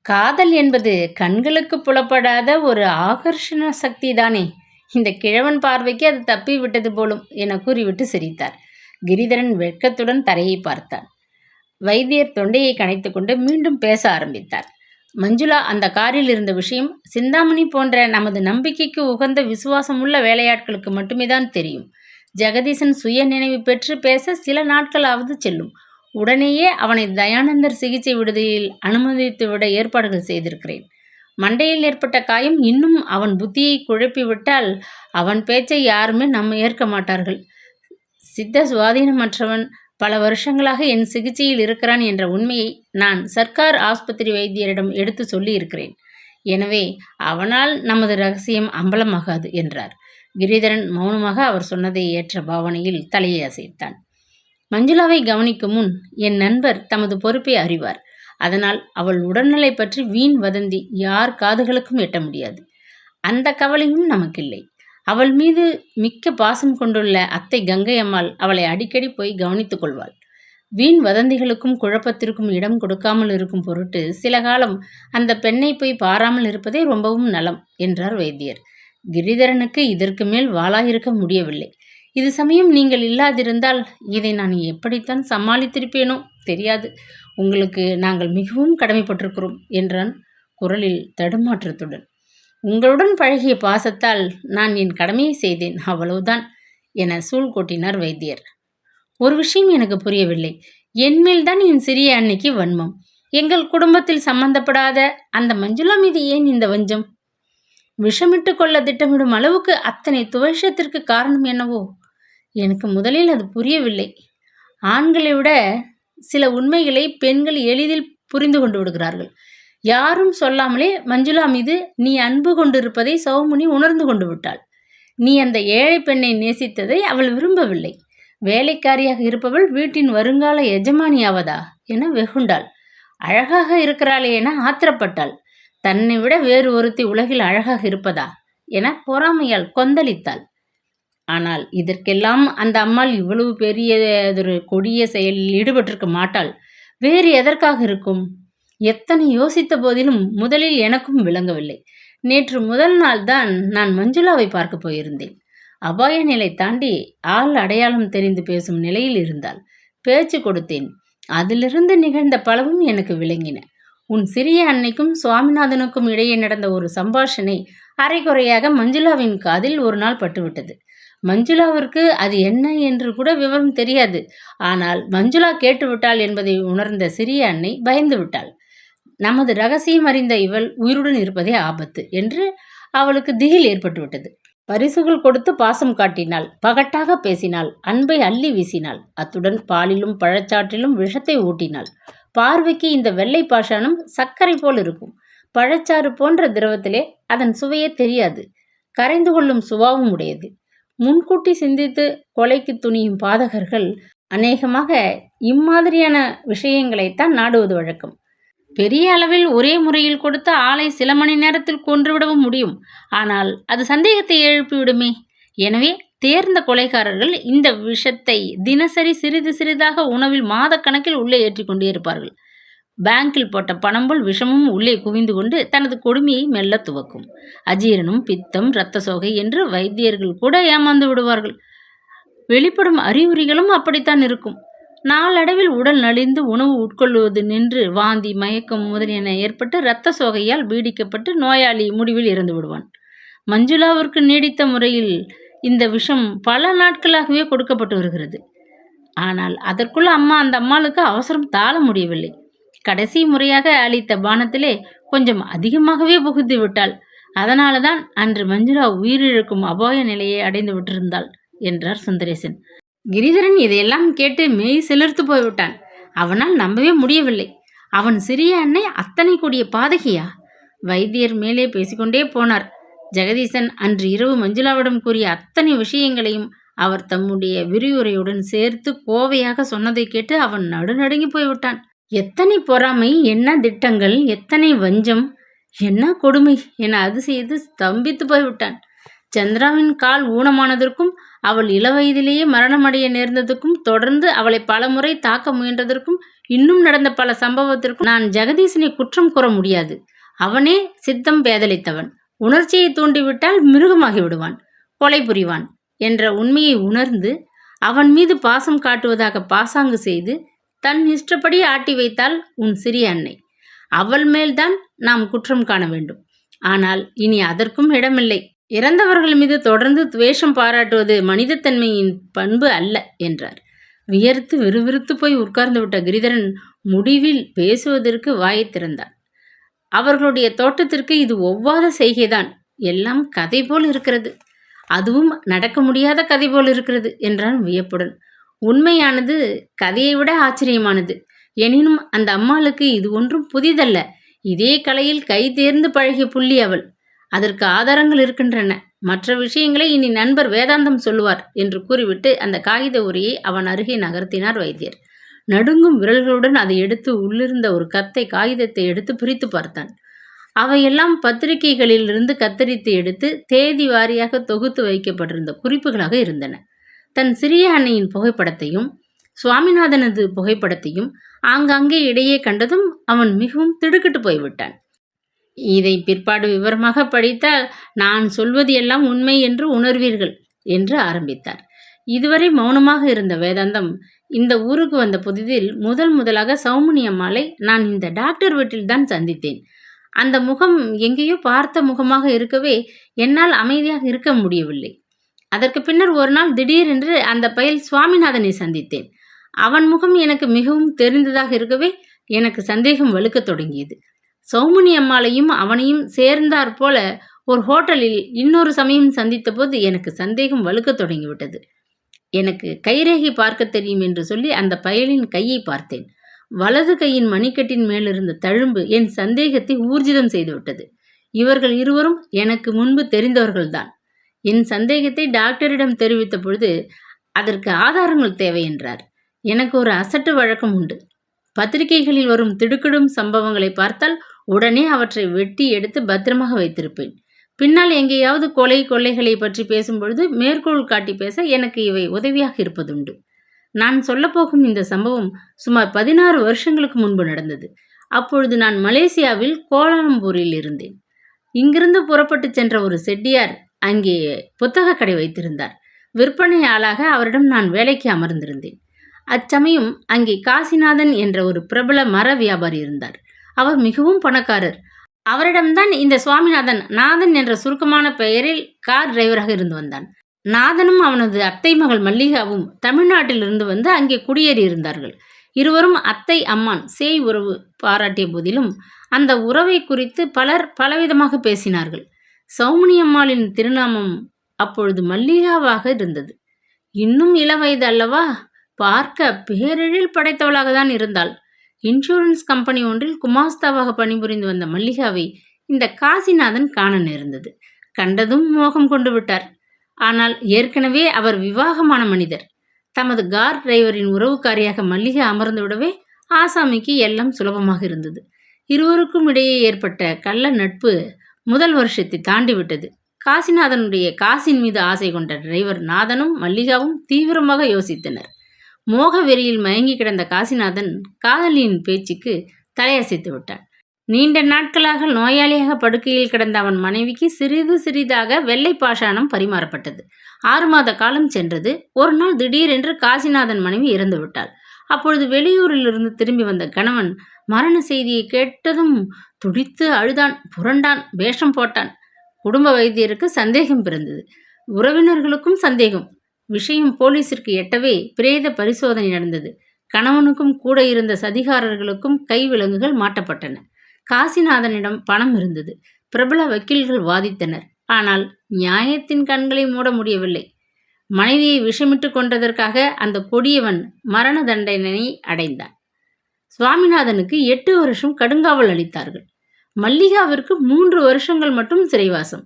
காதல் என்பது கண்களுக்கு புலப்படாத ஒரு ஆகர்ஷண சக்தி தானே. இந்த கிழவன் பார்வைக்கு அது தப்பி விட்டது போலும் என கூறிவிட்டு சிரித்தார். கிரிதரன் வெட்கத்துடன் தரையை பார்த்தான். வைத்தியர் தொண்டையை கனைத்து கொண்டு மீண்டும் பேச ஆரம்பித்தார். மஞ்சுளா அந்த காரில் இருந்த விஷயம் சிந்தாமணி போன்ற நமது நம்பிக்கைக்கு உகந்த விசுவாசமுள்ள வேலையாட்களுக்கு மட்டுமே தான் தெரியும். ஜெகதீசன் சுய நினைவு பெற்று பேச சில நாட்களாவது செல்லும். உடனேயே அவனை தயானந்தர் சிகிச்சை விடுதியில் அனுமதித்துவிட ஏற்பாடுகள் செய்திருக்கிறேன். மண்டையில் ஏற்பட்ட காயம் இன்னும் அவன் புத்தியை குழப்பிவிட்டால் அவன் பேச்சை யாருமே நம்ம ஏற்க மாட்டார்கள். சித்த சுவாதீனமற்றவன் பல வருஷங்களாக என் சிகிச்சையில் இருக்கிறான் என்ற உண்மையை நான் சர்க்கார் ஆஸ்பத்திரி வைத்தியரிடம் எடுத்து சொல்லி இருக்கிறேன். எனவே அவனால் நமது ரகசியம் அம்பலமாகாது என்றார். கிரிதரன் மௌனமாக அவர் சொன்னதை ஏற்ற பாவனையில் தலையை அசைத்தான். மஞ்சுளாவை கவனிக்கும் முன் என் நண்பர் தமது பொறுப்பை அறிவார். அதனால் அவள் உடல்நிலை பற்றி வீண் வதந்தி யார் காதுகளுக்கும் எட்ட முடியாது. அந்த கவலையும் நமக்கில்லை. அவள் மீது மிக்க பாசம் கொண்டுள்ள அத்தை கங்கை அம்மாள் அவளை அடிக்கடி போய் கவனித்துக் கொள்வாள். வீண் வதந்திகளுக்கும் குழப்பத்திற்கும் இடம் கொடுக்காமல் இருக்கும் பொருட்டு சில காலம் அந்த பெண்ணை போய் பாராமல் இருப்பதே ரொம்பவும் நலம் என்றார் வைத்தியர். கிரிதரனுக்கு இதற்கு மேல் வாளாயிருக்க முடியவில்லை. இது சமயம் நீங்கள் இல்லாதிருந்தால் இதை நான் எப்படித்தான் சமாளித்திருப்பேனோ தெரியாது. உங்களுக்கு நாங்கள் மிகவும் கடமைப்பட்டிருக்கிறோம் என்றான் குரலில் தடுமாற்றத்துடன். உங்களுடன் பழகிய பாசத்தால் நான் என் கடமையை செய்தேன், அவ்வளவுதான் என சூழ் கொட்டினார் வைத்தியர். ஒரு விஷயம் எனக்கு புரியவில்லை. என்மேல்தான் என் சிறிய அன்னைக்கு வன்மம். எங்கள் குடும்பத்தில் சம்பந்தப்படாத அந்த மஞ்சுளா மீது ஏன் இந்த வஞ்சம்? விஷமிட்டு கொள்ள திட்டமிடும் அளவுக்கு அத்தனை துவேஷத்திற்கு காரணம் என்னவோ? எனக்கு முதலில் அது புரியவில்லை. ஆண்களை விட சில உண்மைகளை பெண்கள் எளிதில் புரிந்து கொண்டு விடுகிறார்கள். யாரும் சொல்லாமலே மஞ்சுளா மீது நீ அன்பு கொண்டிருப்பதை சௌமுனி உணர்ந்து கொண்டு விட்டாள். நீ அந்த ஏழை பெண்ணை நேசித்ததை அவள் விரும்பவில்லை. வேலைக்காரியாக இருப்பவள் வீட்டின் வருங்கால எஜமானியாவதா என வெகுண்டாள். அழகாக இருக்கிறாளே என ஆத்திரப்பட்டாள். தன்னை விட வேறு ஒருத்தி உலகில் அழகாக இருப்பதா என பொறாமையால் கொந்தளித்தாள். ஆனால் இதற்கெல்லாம் அந்த அம்மாள் இவ்வளவு பெரியதொரு கொடிய செயலில் ஈடுபட்டிருக்க மாட்டாள். வேறு எதற்காக இருக்கும்? எத்தனை யோசித்த போதிலும் முதலில் எனக்கும் விளங்கவில்லை. நேற்று முதல் நாள் தான் நான் மஞ்சுளாவை பார்க்க போயிருந்தேன். அபாய நிலை தாண்டி ஆள் அடையாளம் தெரிந்து பேசும் நிலையில் இருந்தாள். பேச்சு கொடுத்தேன். அதிலிருந்து நிகழ்ந்த பலவும் எனக்கு விளங்கின. உன் சிறிய அன்னைக்கும் சுவாமிநாதனுக்கும் இடையே நடந்த ஒரு சம்பாஷணை அரைகுறையாக மஞ்சுளாவின் காதில் ஒரு நாள் பட்டுவிட்டது. மஞ்சுளாவிற்கு அது என்ன என்று கூட விவரம் தெரியாது. ஆனால் மஞ்சுளா கேட்டுவிட்டாள் என்பதை உணர்ந்த சிறிய அன்னை பயந்து விட்டாள். நமது ரகசியம் அறிந்த இவள் உயிருடன் இருப்பதே ஆபத்து என்று அவளுக்கு திகில் ஏற்பட்டுவிட்டது. பரிசுகள் கொடுத்து பாசம் காட்டினாள். பகட்டாக பேசினாள். அன்பை அள்ளி வீசினாள். அத்துடன் பாலிலும் பழச்சாற்றிலும் விஷத்தை ஊட்டினாள். பார்வைக்கு இந்த வெள்ளை பாஷாணம் சர்க்கரை போல் இருக்கும். பழச்சாறு போன்ற திரவத்திலே அதன் சுவையே தெரியாது. கரைந்து கொள்ளும் சுபாவம் உடையது. முன்கூட்டி சிந்தித்து கொலைக்கு துணியும் பாதகர்கள் அநேகமாக இம்மாதிரியான விஷயங்களைத்தான் நாடுவது வழக்கம். பெரிய அளவில் ஒரே முறையில் கொடுத்த ஆளை சில மணி நேரத்தில் கொன்றுவிடவும் முடியும். ஆனால் அது சந்தேகத்தை எழுப்பிவிடுமே. எனவே தேர்ந்த கொலைகாரர்கள் இந்த விஷத்தை தினசரி சிறிது சிறிதாக உணவில் மாதக்கணக்கில் உள்ளே ஏற்றிக்கொண்டே இருப்பார்கள். பேங்கில் போட்ட பணம் போல் விஷமும் உள்ளே குவிந்து கொண்டு தனது கொடுமையை மெல்ல துவக்கும். அஜீரணம், பித்தம், இரத்த சோகை என்று வைத்தியர்கள் கூட ஏமாந்து விடுவார்கள். வெளிப்படும் அறிகுறிகளும் அப்படித்தான் இருக்கும். நாளடைவில் உடல் நலிந்து உணவு உட்கொள்வது நின்று வாந்தி, மயக்கம் முதலியன ஏற்பட்டு இரத்த சோகையால் பீடிக்கப்பட்டு நோயாளி முடிவில் இறந்து விடுவான். மஞ்சுளாவிற்கு நீடித்த முறையில் இந்த விஷம் பல நாட்களாகவே கொடுக்கப்பட்டு வருகிறது. ஆனால் அதற்குள்ள அந்த அம்மாளுக்கு அவசரம் தாழ முடியவில்லை. கடைசி முறையாக அளித்த பானத்திலே கொஞ்சம் அதிகமாகவே புகுந்து விட்டாள். அதனால தான் அன்று மஞ்சுளா உயிரிழக்கும் அபாய நிலையை அடைந்து விட்டிருந்தாள் என்றார் சுந்தரேசன். கிரிதரன் இதையெல்லாம் கேட்டு மெய் சிலிர்த்து போய்விட்டான். அவனால் நம்பவே முடியவில்லை. அவன் சிறிய அன்னை அத்தனை கூடிய பாதகியா? வைத்தியர் மேலே பேசிக்கொண்டே போனார். ஜெகதீசன் அன்று இரவு மஞ்சுளாவிடம் கூறிய அத்தனை விஷயங்களையும் அவர் தம்முடைய விரிவுரையுடன் சேர்த்து கோவையாக சொன்னதை கேட்டு அவன் நடுநடுங்கி போய்விட்டான். எத்தனை பொறாமை, என்ன திட்டங்கள், எத்தனை வஞ்சம், என்ன கொடுமை என அதிசயித்து ஸ்தம்பித்து போய்விட்டான். சந்திராவின் கால் ஊனமானதற்கும் அவள் இளவயதிலேயே மரணமடைய நேர்ந்ததற்கும் தொடர்ந்து அவளை பலமுறை தாக்க முயன்றதற்கும் இன்னும் நடந்த பல சம்பவத்திற்கும் நான் ஜெகதீசனை குற்றம் கூற முடியாது. அவனே சித்தம் பேதலித்தவன். உணர்ச்சியை தூண்டிவிட்டால் மிருகமாகி விடுவான், கொலை புரிவான் என்ற உண்மையை உணர்ந்து அவன் மீது பாசம் காட்டுவதாக பாசாங்கு செய்து தன் இஷ்டப்படி ஆட்டி வைத்தாள் உன் சிறிய அன்னை. அவள் மேல்தான் நாம் குற்றம் காண வேண்டும். ஆனால் இனி அதற்கும் இடமில்லை. இறந்தவர்கள் மீது தொடர்ந்து துவேஷம் பாராட்டுவது மனிதத்தன்மையின் பண்பு அல்ல என்றார். வியர்த்து விறுவிறுத்து போய் உட்கார்ந்து விட்ட கிரிதரன் முடிவில் பேசுவதற்கு வாயை திறந்தான். அவர்களுடைய தோட்டத்திற்கு இது ஒவ்வாத செய்கைதான். எல்லாம் கதை போல் இருக்கிறது, அதுவும் நடக்க முடியாத கதை போல் இருக்கிறது என்றான் வியப்புடன். உண்மையானது கதையை விட ஆச்சரியமானது. எனினும் அந்த அம்மாளுக்கு இது ஒன்றும் புதிதல்ல. இதே கலையில் கை தேர்ந்து பழகிய புள்ளி அவள். அதற்கு ஆதாரங்கள் இருக்கின்றன. மற்ற விஷயங்களை இனி நண்பர் வேதாந்தம் சொல்லுவார் என்று கூறிவிட்டு அந்த காகித உரையை அவன் அருகே நகர்த்தினார் வைத்தியர். நடுங்கும் விரல்களுடன் அதை எடுத்து உள்ளிருந்த ஒரு கத்தை காகிதத்தை எடுத்து பிரித்து பார்த்தான். அவையெல்லாம் பத்திரிகைகளிலிருந்து கத்தரித்து எடுத்து தேதி வாரியாக தொகுத்து வைக்கப்பட்டிருந்த குறிப்புகளாக இருந்தன. தன் சிறிய அன்னையின் புகைப்படத்தையும் சுவாமிநாதனது புகைப்படத்தையும் ஆங்காங்கே இடையே கண்டதும் அவன் மிகவும் திடுக்கிட்டு போய்விட்டான். இதை பிற்பாடு விவரமாக படித்தால் நான் சொல்வது எல்லாம் உண்மை என்று உணர்வீர்கள் என்று ஆரம்பித்தார். இதுவரை மௌனமாக இருந்த வேதாந்தம் இந்த ஊருக்கு வந்த புதிதில் முதலாக சௌமுனி அம்மாளை நான் இந்த டாக்டர் வீட்டில்தான் சந்தித்தேன். அந்த முகம் எங்கேயோ பார்த்த முகமாக இருக்கவே என்னால் அமைதியாக இருக்க முடியவில்லை. அதற்கு பின்னர் ஒரு நாள் திடீரென்று அந்த பயல் சுவாமிநாதனை சந்தித்தேன். அவன் முகம் எனக்கு மிகவும் தெரிந்ததாக இருக்கவே எனக்கு சந்தேகம் வலுக்கத் தொடங்கியது. சௌமுனி அம்மாளையும் அவனையும் சேர்ந்தாற் போல ஒரு ஹோட்டலில் இன்னொரு சமயம் சந்தித்த போது எனக்கு சந்தேகம் வலுக்கத் தொடங்கிவிட்டது. எனக்கு கைரேகை பார்க்க தெரியும் என்று சொல்லி அந்த பயலின் கையை பார்த்தேன். வலது கையின் மணிக்கட்டின் மேலிருந்த தழும்பு என் சந்தேகத்தை ஊர்ஜிதம் செய்துவிட்டது. இவர்கள் இருவரும் எனக்கு முன்பு தெரிந்தவர்கள்தான். என் சந்தேகத்தை டாக்டரிடம் தெரிவித்த பொழுது அதற்கு ஆதாரங்கள் தேவை என்றார். எனக்கு ஒரு அசட்டு வழக்கம் உண்டு. பத்திரிகைகளில் வரும் திடுக்கிடும் சம்பவங்களை பார்த்தால் உடனே அவற்றை வெட்டி எடுத்து பத்திரமாக வைத்திருப்பேன். பின்னால் எங்கேயாவது கொள்ளைகளை பற்றி பேசும்பொழுது மேற்கோள் காட்டி பேச எனக்கு இவை உதவியாக இருப்பதுண்டு. நான் சொல்லப்போகும் இந்த சம்பவம் சுமார் 16 வருஷங்களுக்கு முன்பு நடந்தது. அப்பொழுது நான் மலேசியாவில் கோலாலம்பூரில் இருந்தேன். இங்கிருந்து புறப்பட்டு சென்ற ஒரு செட்டியார் அங்கே புத்தக கடை வைத்திருந்தார். விற்பனையாளாக அவரிடம் நான் வேலைக்கு அமர்ந்திருந்தேன். அச்சமயம் அங்கே காசிநாதன் என்ற ஒரு பிரபல மர வியாபாரி இருந்தார். அவர் மிகவும் பணக்காரர். அவரிடம்தான் இந்த சுவாமிநாதன், நாதன் என்ற சுருக்கமான பெயரில் கார் டிரைவராக இருந்து வந்தான். நாதனும் அவனது அத்தை மகள் மல்லிகாவும் தமிழ்நாட்டிலிருந்து வந்து அங்கே குடியேறி இருந்தார்கள். இருவரும் அத்தை அம்மான் சேய் உறவு பாராட்டிய போதிலும் அந்த உறவை குறித்து பலர் பலவிதமாக பேசினார்கள். சௌமுனி அம்மாளின் திருநாமம் அப்பொழுது மல்லிகாவாக இருந்தது. இன்னும் இளவயது அல்லவா, பார்க்க பேரெழில் படைத்தவளாக தான் இருந்தாள். இன்சூரன்ஸ் கம்பெனி ஒன்றில் குமாஸ்தாவாக பணிபுரிந்து வந்த மல்லிகாவை இந்த காசிநாதன் காண நேர்ந்தது. கண்டதும் மோகம் கொண்டு விட்டார். ஆனால் ஏற்கனவே அவர் விவாகமான மனிதர். தமது கார் டிரைவரின் உறவுக்காரியாக மல்லிகா அமர்ந்து விடவே ஆசாமிக்கு எல்லாம் சுலபமாக இருந்தது. இருவருக்கும் இடையே ஏற்பட்ட கள்ள நட்பு முதல் வருஷத்தை தாண்டிவிட்டது. காசிநாதனுடைய காசின் மீது ஆசை கொண்ட டிரைவர் நாதனும் மல்லிகாவும் தீவிரமாக யோசித்தனர். மோக வெறியில் மயங்கி கிடந்த காசிநாதன் காதலியின் பேச்சுக்கு தலையசைத்து விட்டான். நீண்ட நாட்களாக நோயாளியாக படுக்கையில் கிடந்த அவன் மனைவிக்கு சிறிது சிறிதாக வெள்ளை பாஷாணம் பரிமாறப்பட்டது. 6 மாத காலம் சென்றது. ஒரு நாள் திடீரென்று காசிநாதன் மனைவி இறந்து விட்டாள். அப்பொழுது வெளியூரிலிருந்து திரும்பி வந்த கணவன் மரண செய்தியை கேட்டதும் துடித்து அழுதான், புரண்டான், வேஷம் போட்டான். குடும்ப வைத்தியருக்கு சந்தேகம் பிறந்தது. உறவினர்களுக்கும் சந்தேகம். விஷயம் போலீசிற்கு எட்டவே பிரேத பரிசோதனை நடந்தது. கணவனுக்கும் கூட இருந்த சதிகாரர்களுக்கும் கைவிலங்குகள் மாட்டப்பட்டன. காசிநாதனிடம் பணம் இருந்தது. பிரபல வக்கீல்கள் வாதித்தனர். ஆனால் நியாயத்தின் கண்களை மூட முடியவில்லை. மனைவியை விஷமிட்டு கொண்டதற்காக அந்த கொடியவன் மரண தண்டனை அடைந்தான். சுவாமிநாதனுக்கு 8 வருஷம் கடுங்காவல் அளித்தார்கள். மல்லிகாவிற்கு 3 வருஷங்கள் மட்டும் சிறைவாசம்.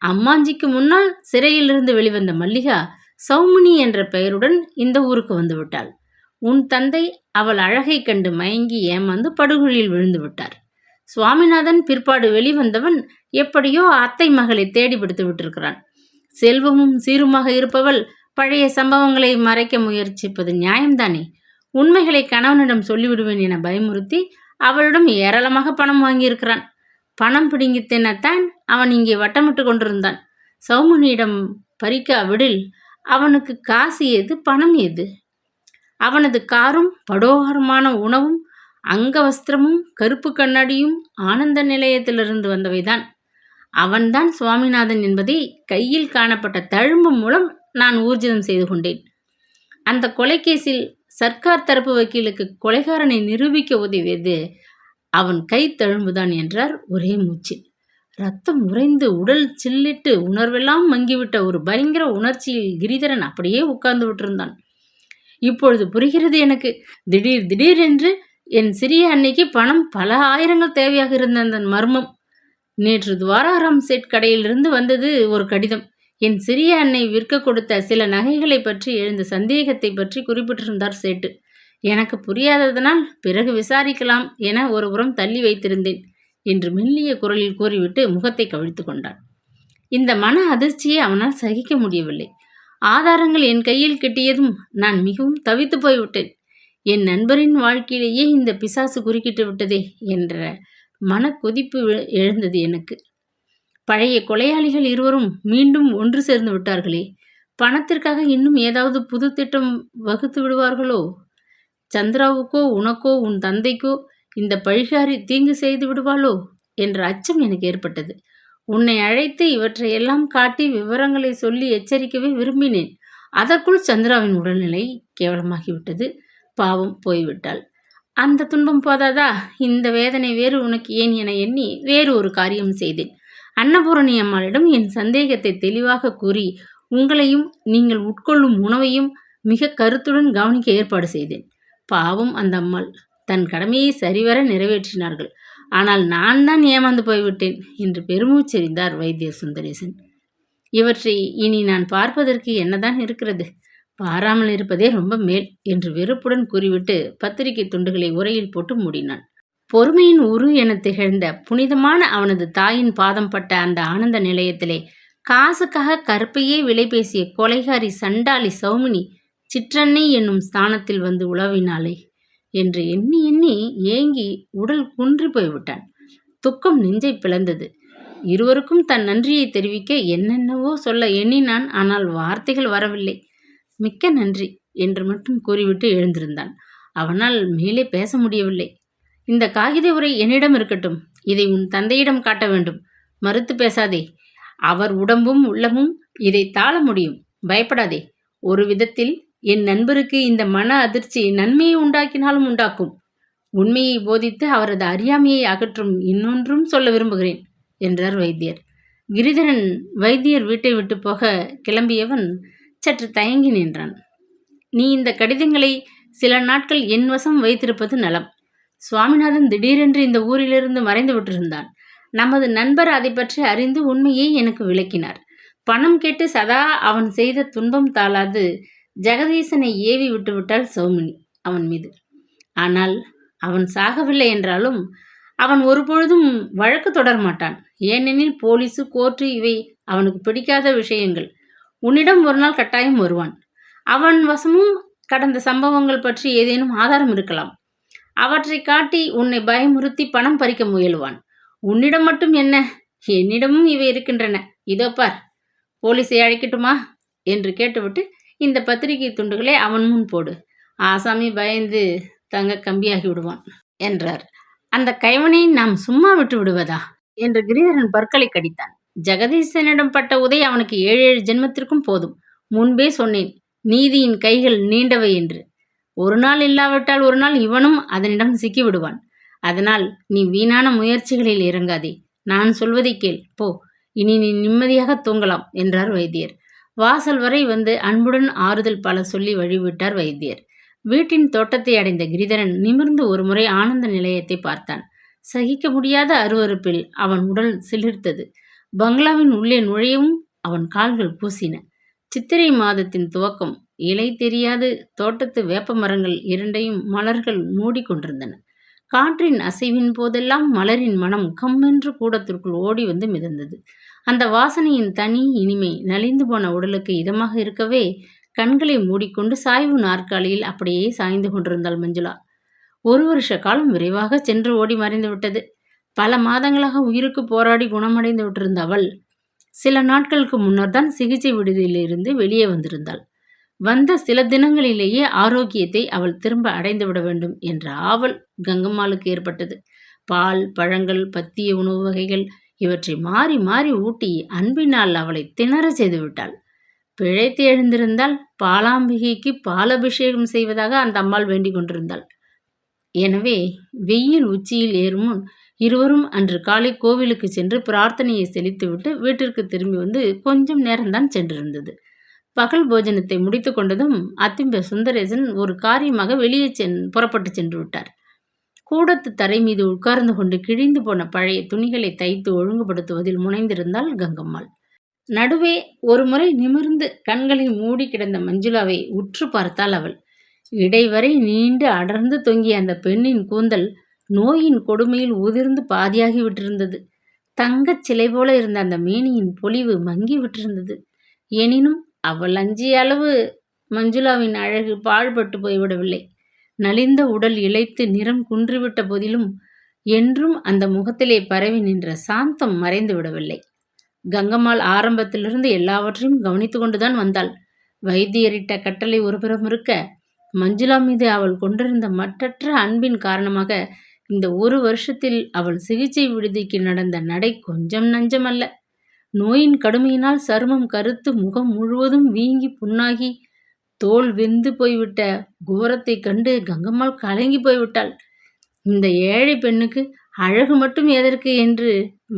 அம்மாஞ்சிக்கு முன்னால் சிறையிலிருந்து வெளிவந்த மல்லிகா சௌமினி என்ற பெயருடன் இந்த ஊருக்கு வந்து விட்டாள். உன் தந்தை அவள் அழகை கண்டு மயங்கி ஏமாந்து படுகொழியில் விழுந்து விட்டார். சுவாமிநாதன் பிற்பாடு வெளிவந்தவன் எப்படியோ அத்தை மகளை தேடி பிடித்து விட்டிருக்கிறான். செல்வமும் சீருமாக இருப்பவள் பழைய சம்பவங்களை மறைக்க முயற்சிப்பது நியாயம்தானே? உண்மைகளை கணவனிடம் சொல்லிவிடுவேன் என பயமுறுத்தி அவளிடம் ஏராளமாக பணம் வாங்கியிருக்கிறான். பணம் பிடுங்கி தின்னத்தான் அவன் இங்கே வட்டமிட்டு கொண்டிருந்தான். சௌமினியிடம் பறிக்காவிடில் அவனுக்கு காசு ஏது, பணம் ஏது? அவனது காரும் படோகரமான உணவும் அங்கவஸ்திரமும் கருப்பு கண்ணாடியும் ஆனந்த நிலையத்திலிருந்து வந்தவைதான். அவன்தான் சுவாமிநாதன் என்பதை கையில் காணப்பட்ட தழும்பு மூலம் நான் ஊர்ஜிதம் செய்து கொண்டேன். அந்த கொலைக்கேசில் சர்க்கார் தரப்பு வக்கீலுக்கு கொலைகாரனை நிரூபிக்க உதவியது அவன் கை தழும்புதான் என்றார் ஒரே மூச்சில். ரத்தம் உறைந்து உடல் சில்லிட்டு உணர்வெல்லாம் மங்கிவிட்ட ஒரு பயங்கர உணர்ச்சியில் கிரிதரன் அப்படியே உட்கார்ந்து விட்டிருந்தான். இப்பொழுது புரிகிறது எனக்கு. திடீர் என்று என் சிறிய அன்னைக்கு பணம் பல ஆயிரங்கள் தேவையாக இருந்த அந்த மர்மம். நேற்று துவாராராம் செட் கடையிலிருந்து வந்தது ஒரு கடிதம். என் சிறிய அன்னை விற்க கொடுத்த சில நகைகளை பற்றி எழுந்த சந்தேகத்தை பற்றி குறிப்பிட்டிருந்தார் சேட்டு. எனக்கு புரியாததனால் பிறகு விசாரிக்கலாம் என ஒருபுறம் தள்ளி வைத்திருந்தேன் என்று மெல்லிய குரலில் கூறிவிட்டு முகத்தை கவிழ்த்து கொண்டான். இந்த மன அதிர்ச்சியை அவனால் சகிக்க முடியவில்லை. ஆதாரங்கள் என் கையில் கிட்டியதும் நான் மிகவும் தவித்து போய்விட்டேன். என் நண்பரின் வாழ்க்கையிலேயே இந்த பிசாசு குறுக்கிட்டு விட்டதே என்ற மன கொதிப்பு எழுந்தது எனக்கு. பழைய கொலையாளிகள் இருவரும் மீண்டும் ஒன்று சேர்ந்து விட்டார்களே, பணத்திற்காக இன்னும் ஏதாவது புது திட்டம் வகுத்து விடுவார்களோ? சந்திராவுக்கோ உனக்கோ உன் தந்தைக்கோ இந்த பழிகாரி தீங்கு செய்து விடுவாளோ என்ற அச்சம் எனக்கு ஏற்பட்டது. உன்னை அழைத்து இவற்றையெல்லாம் காட்டி விவரங்களை சொல்லி எச்சரிக்கவே விரும்பினேன். அதற்குள் சந்திராவின் உடல்நிலை கேவலமாகிவிட்டது. பாவம், போய்விட்டாள். அந்த துன்பம் போதாதா? இந்த வேதனை வேறு உனக்கு ஏன் என எண்ணி வேறு ஒரு காரியம் செய்தேன். அன்னபூரணி அம்மாளிடம் என் சந்தேகத்தை தெளிவாக கூறி உங்களையும் நீங்கள் உட்கொள்ளும் உணவையும் மிக கருத்துடன் கவனிக்க ஏற்பாடு செய்தேன். பாவம், அந்த அம்மாள் தன் கடமையை சரிவர நிறைவேற்றினார்கள். ஆனால் நான் தான் ஏமாந்து போய்விட்டேன் என்று பெருமூச்செறிந்தார் வைத்தியர் சுந்தரேசன். இவற்றை இனி நான் பார்ப்பதற்கு என்னதான் இருக்கிறது? பாராமல் இருப்பதே ரொம்ப மேல் என்று வெறுப்புடன் கூறிவிட்டு பத்திரிகை துண்டுகளை உரையில் போட்டு மூடினான். பொறுமையின் உரு என திகழ்ந்த புனிதமான அவனது தாயின் பாதம் பட்ட அந்த ஆனந்த நிலையத்திலே காசுக்காக கற்பையே விலை பேசிய கொலைகாரி சண்டாளி சௌமினி சிற்றன்னை என்னும் ஸ்தானத்தில் வந்து உழவினாளே என்று எண்ணி எண்ணி ஏங்கி உடல் குன்றி போய்விட்டான். துக்கம் நெஞ்சை பிளந்தது. இருவருக்கும் தன் நன்றியை தெரிவிக்க என்னென்னவோ சொல்ல எண்ணினான். ஆனால் வார்த்தைகள் வரவில்லை. மிக்க நன்றி என்று மட்டும் கூறிவிட்டு எழுந்திருந்தான். அவனால் மேலே பேச முடியவில்லை. இந்த காகித உரை என்னிடம் இருக்கட்டும். இதை உன் தந்தையிடம் காட்ட வேண்டும். மறுத்து பேசாதே. அவர் உடம்பும் உள்ளமும் இதை தாழ முடியும். பயப்படாதே. ஒரு விதத்தில் என் நண்பருக்கு இந்த மன அதிர்ச்சி நன்மையை உண்டாக்கினாலும் உண்டாக்கும். உண்மையை போதித்து அவரது அறியாமையை அகற்றும் இன்னொன்றும் சொல்ல விரும்புகிறேன் என்றார் வைத்தியர். கிரிதரன் வைத்தியர் வீட்டை விட்டு போக கிளம்பியவன் சற்று தயங்கி நின்றான். நீ இந்த கடிதங்களை சில நாட்கள் என் வசம் வைத்திருப்பது நலம். சுவாமிநாதன் திடீரென்று இந்த ஊரிலிருந்து மறைந்து விட்டிருந்தான். நமது நண்பர் அதை பற்றி அறிந்து உண்மையை எனக்கு விளக்கினார். பணம் கேட்டு சதா அவன் செய்த துன்பம் தாளாது ஜெகதீசனை ஏவி விட்டுவிட்டாள் சௌமினி அவன் மீது. ஆனால் அவன் சாகவில்லை என்றாலும் அவன் ஒருபொழுதும் வழக்கு தொடர மாட்டான். ஏனெனில் போலீஸு, கோர்ட்டு இவை அவனுக்கு பிடிக்காத விஷயங்கள். உன்னிடம் ஒரு நாள் கட்டாயம் வருவான். அவன் வசமும் கடந்த சம்பவங்கள் பற்றி ஏதேனும் ஆதாரம் இருக்கலாம். அவற்றை காட்டி உன்னை பயமுறுத்தி பணம் பறிக்க முயலுவான். உன்னிடம் மட்டும் என்ன, என்னிடமும் இவை இருக்கின்றன. இதோ பார். போலீஸை அழைக்கட்டுமா என்று கேட்டுவிட்டு இந்த பத்திரிகை துண்டுகளை அவன் முன் போடு. ஆசாமி பயந்து தங்க கம்பியாகி விடுவான் என்றார். அந்த கைவனை நாம் சும்மா விட்டு விடுவதா என்று கிரிதரன் பற்களை கடித்தான். ஜெகதீசனிடம் பட்ட உதை அவனுக்கு 7 ஜென்மத்திற்கும் போதும். முன்பே சொன்னேன், நீதியின் கைகள் நீண்டவை என்று. ஒரு நாள் இல்லாவிட்டால் ஒரு நாள் இவனும் அதனிடம் சிக்கி விடுவான். அதனால் நீ வீணான முயற்சிகளில் இறங்காதே. நான் சொல்வதை கேள். போ, இனி நீ நிம்மதியாக தூங்கலாம் என்றார் வைத்தியர். வாசல் வரை வந்து அன்புடன் ஆறுதல் பல சொல்லி வழிவிட்டார் வைத்தியர். வீட்டின் தோட்டத்தை அடைந்த கிரிதரன் நிமிர்ந்து ஒரு முறை ஆனந்த நிலையத்தை பார்த்தான். சகிக்க முடியாத அருவருப்பில் அவன் உடல் சிலிர்த்தது. பங்களாவின் உள்ளே நுழையவும் அவன் கால்கள் கூசின. சித்திரை மாதத்தின் துவக்கம். இலை தெரியாது தோட்டத்து வேப்ப மரங்கள் இரண்டையும் மலர்கள் மூடிக்கொண்டிருந்தன. காற்றின் அசைவின் போதெல்லாம் மலரின் மனம் கம்மென்று கூடத்திற்குள் ஓடி வந்து மிதந்தது. அந்த வாசனையின் தனி இனிமை நலிந்து போன உடலுக்கு இதமாக இருக்கவே கண்களை மூடிக்கொண்டு சாய்வு நாற்காலியில் அப்படியே சாய்ந்து கொண்டிருந்தாள் மஞ்சுளா. ஒரு வருஷ காலம் விரைவாக சென்று ஓடி மறைந்து விட்டது. பல மாதங்களாக உயிருக்கு போராடி குணமடைந்து விட்டிருந்த அவள் சில நாட்களுக்கு முன்னர் தான் சிகிச்சை விடுதியிலிருந்து வெளியே வந்திருந்தாள். வந்த சில தினங்களிலேயே ஆரோக்கியத்தை அவள் திரும்ப அடைந்துவிட வேண்டும் என்ற ஆவல் கங்கம்மாளுக்கு ஏற்பட்டது. பால், பழங்கள், பத்திய உணவு வகைகள் இவற்றை மாறி மாறி ஊட்டி அன்பினால் அவளை திணற செய்து விட்டாள். பிழைத்து எழுந்திருந்தால் பாலாம்பிகைக்கு பாலபிஷேகம் செய்வதாக அந்த அம்மாள் வேண்டிக் கொண்டிருந்தாள். எனவே வெயில் உச்சியில் ஏறும் முன் இருவரும் அன்று காலை கோவிலுக்கு சென்று பிரார்த்தனையை செலுத்திவிட்டு வீட்டிற்கு திரும்பி வந்து கொஞ்சம் நேரம்தான் சென்றிருந்தது. பகல் போஜனத்தை முடித்து கொண்டதும் அத்திம்ப சுந்தரேசன் ஒரு காரியமாக வெளியே புறப்பட்டு சென்று விட்டார். கூடத்து தரை மீது உட்கார்ந்து கொண்டு கிழிந்து போன பழைய துணிகளை தைத்து ஒழுங்குபடுத்துவதில் முனைந்திருந்தாள் கங்கம்மாள். நடுவே ஒரு முறை நிமிர்ந்து கண்களை மூடி கிடந்த மஞ்சுளாவை உற்று பார்த்தாள் அவள். இடைவரை நீண்டு அடர்ந்து தொங்கிய அந்த பெண்ணின் கூந்தல் நோயின் கொடுமையில் உதிர்ந்து பாதியாகி விட்டிருந்தது. தங்கச் சிலை போல இருந்த அந்த மேனியின் பொலிவு மங்கி விட்டிருந்தது. எனினும் அவள் அஞ்சிய அளவு மஞ்சுளாவின் அழகு பாழ்பட்டு போய்விடவில்லை. நலிந்த உடல் இளைத்து நிறம் குன்றிவிட்ட போதிலும் என்றும் அந்த முகத்திலே பரவி நின்ற சாந்தம் மறைந்து விடவில்லை. கங்கம்மாள் ஆரம்பத்திலிருந்து எல்லாவற்றையும் கவனித்து கொண்டுதான் வந்தாள். வைத்தியரிட்ட கட்டளை ஒருபுறம் இருக்க, மஞ்சுளா மீது அவள் கொண்டிருந்த மற்றற்ற அன்பின் காரணமாக இந்த ஒரு வருஷத்தில் அவள் சிகிச்சை விடுதிக்கு நடந்த நடை கொஞ்சம் நஞ்சமல்ல. நோயின் கடுமையினால் சருமம் கருத்து முகம் முழுவதும் வீங்கி புண்ணாகி தோல் வெந்து போய்விட்ட கோரத்தை கண்டு கங்கம்மாள் கலங்கி போய்விட்டாள். இந்த ஏழை பெண்ணுக்கு அழகு மட்டும் எதற்கு என்று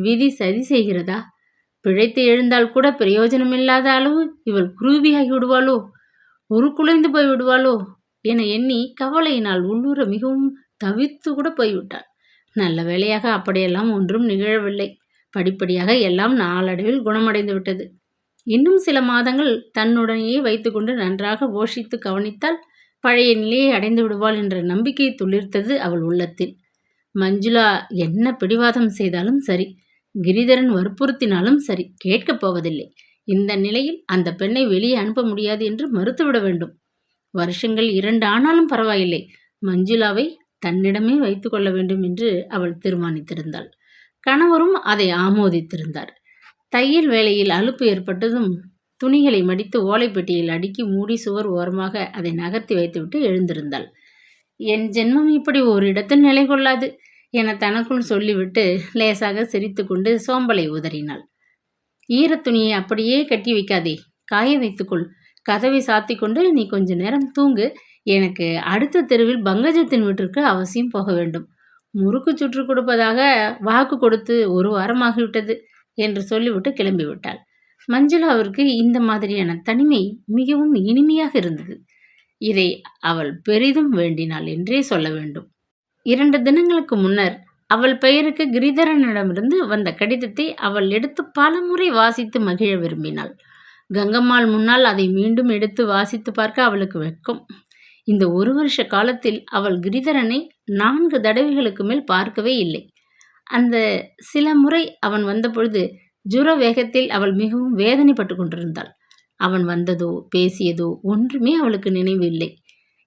விதி சதி செய்கிறதா? பிழைத்து எழுந்தால் கூட பிரயோஜனமில்லாத அளவு இவள் குரூபியாகி விடுவாளோ, உருக்குலைந்து போய் விடுவாளோ என எண்ணி கவலையினால் உள்ளூர மிகவும் தவித்து கூட போய்விட்டாள். நல்ல வேளையாக அப்படியெல்லாம் ஒன்றும் நிகழவில்லை. படிப்படியாக எல்லாம் நாளடைவில் குணமடைந்து விட்டது. இன்னும் சில மாதங்கள் தன்னுடனேயே வைத்துக்கொண்டு நன்றாக போஷித்து கவனித்தால் பழைய நிலையை அடைந்து விடுவாள் என்ற நம்பிக்கை துளிர்த்தது அவள் உள்ளத்தில். மஞ்சுளா என்ன பிடிவாதம் செய்தாலும் சரி, கிரிதரன் வற்புறுத்தினாலும் சரி, கேட்கப் போவதில்லை. இந்த நிலையில் அந்த பெண்ணை வெளியே அனுப்ப முடியாது என்று மறுத்துவிட வேண்டும். வருஷங்கள் 2 ஆனாலும் பரவாயில்லை, மஞ்சுளாவை தன்னிடமே வைத்து கொள்ள வேண்டும் என்று அவள் தீர்மானித்திருந்தாள். கணவரும் அதை ஆமோதித்திருந்தார். தையல் வேலையில் அலுப்பு ஏற்பட்டதும் துணிகளை மடித்து ஓலைப்பெட்டியில் அடுக்கி மூடி சுவர் ஓரமாக அதை நகர்த்தி வைத்துவிட்டு எழுந்திருந்தாள். என் ஜென்மம் இப்படி ஒரு இடத்தில் நிலை கொள்ளாது என தனக்குள் சொல்லிவிட்டு லேசாக சிரித்து கொண்டு சோம்பலை உதறினாள். ஈரத்துணியை அப்படியே கட்டி வைக்காதே, காய வைத்துக்கொள். கதவை சாத்தி கொண்டு நீ கொஞ்ச நேரம் தூங்கு. எனக்கு அடுத்த தெருவில் பங்கஜத்தின் வீட்டிற்கு அவசியம் போக வேண்டும். முறுக்கு சுற்று கொடுப்பதாக வாக்கு கொடுத்து 1 வாரமாகிவிட்டது என்று சொல்லிவிட்டு கிளம்பிவிட்டாள். மஞ்சுளாவிற்கு இந்த மாதிரியான தனிமை மிகவும் இனிமையாக இருந்தது. இதை அவள் பெரிதும் வேண்டினாள் என்றே சொல்ல வேண்டும். 2 தினங்களுக்கு முன்னர் அவள் பெயருக்கு கிரிதரனிடமிருந்து வந்த கடிதத்தை அவள் எடுத்து பல முறை வாசித்து மகிழ விரும்பினாள். கங்கம்மாள் முன்னால் அதை மீண்டும் எடுத்து வாசித்து பார்க்க அவளுக்கு வெட்கம். இந்த 1 வருஷ காலத்தில் அவள் கிரிதரனை 4 தடவைகளுக்கு மேல் பார்க்கவே இல்லை. அந்த சில முறை அவன் வந்தபொழுது ஜுர வேகத்தில் அவள் மிகவும் வேதனைப்பட்டு கொண்டிருந்தாள். அவன் வந்ததோ பேசியதோ ஒன்றுமே அவளுக்கு நினைவு இல்லை.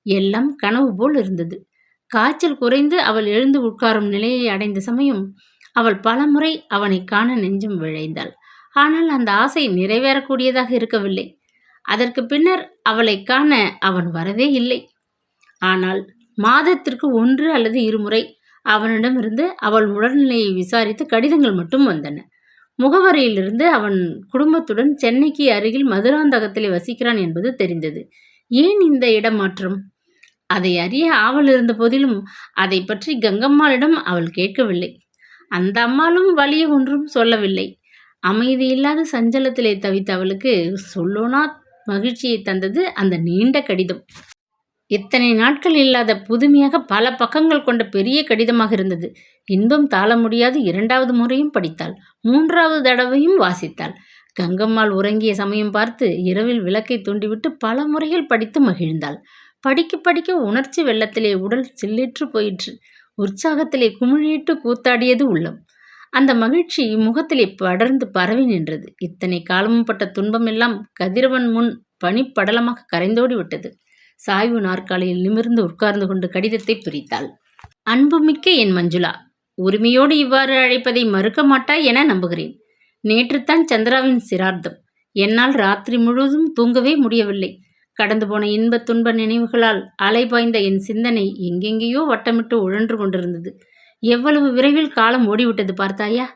எல்லாம் கனவு போல் இருந்தது. காய்ச்சல் குறைந்து அவள் எழுந்து உட்காரும் நிலையை அடைந்த சமயம் அவள் பலமுறை அவனை காண நெஞ்சம் விழைந்தாள். ஆனால் அந்த ஆசை நிறைவேறக்கூடியதாக இருக்கவில்லை. அதற்கு பின்னர் அவளை காண அவன் வரவே இல்லை. ஆனால் மாதத்திற்கு 1 அல்லது 2 முறை அவனிடமிருந்து அவள் உடல்நிலையை விசாரித்து கடிதங்கள் மட்டும் வந்தன. முகவரியிலிருந்து அவன் குடும்பத்துடன் சென்னைக்கு அருகில் மதுராந்தகத்திலே வசிக்கிறான் என்பது தெரிந்தது. ஏன் இந்த இடமாற்றம்? அதை அறிய ஆவல் இருந்த போதிலும் அதை பற்றி கங்கம்மாளிடம் அவள் கேட்கவில்லை. அந்த அம்மாளும் வலிய ஒன்றும் சொல்லவில்லை. அமைதியில்லாத சஞ்சலத்திலே தவித்த அவளுக்கு சொல்லோனா மகிழ்ச்சியை தந்தது அந்த நீண்ட கடிதம். இத்தனை நாட்கள் இல்லாத புதுமையாக பல பக்கங்கள் கொண்ட பெரிய கடிதமாக இருந்தது. இன்பம் தாள முடியாது 2வது முறையும் படித்தாள். 3வது தடவையும் வாசித்தாள். கங்கம்மாள் உறங்கிய சமயம் பார்த்து இரவில் விளக்கை தூண்டிவிட்டு பல முறைகள் படித்து மகிழ்ந்தாள். படிக்க படிக்க உணர்ச்சி வெள்ளத்திலே உடல் சில்லிற்று போயிற்று. உற்சாகத்திலே குமிழிட்டு கூத்தாடியது உள்ளம். அந்த மகிழ்ச்சி முகத்திலே படர்ந்து பரவி நின்றது. இத்தனை காலமும் பட்ட துன்பமெல்லாம் கதிரவன் முன் பனிப்படலமாக கரைந்தோடி விட்டது. சாய்வு நாற்காலியில் நிமிர்ந்து உட்கார்ந்து கொண்டு கடிதத்தை பிரித்தாள். அன்புமிக்க என் மஞ்சுளா, உரிமையோடு இவ்வாறு அழைப்பதை மறுக்க மாட்டாய் என நம்புகிறேன். நேற்றுத்தான் சந்திராவின் சிரார்த்தம். என்னால் ராத்திரி முழுவதும் தூங்கவே முடியவில்லை. கடந்து போன இன்பத் துன்ப நினைவுகளால் அலைபாய்ந்த என் சிந்தனை எங்கெங்கேயோ வட்டமிட்டு உழன்று கொண்டிருந்தது. எவ்வளவு விரைவில் காலம் ஓடிவிட்டது பார்த்தாயா?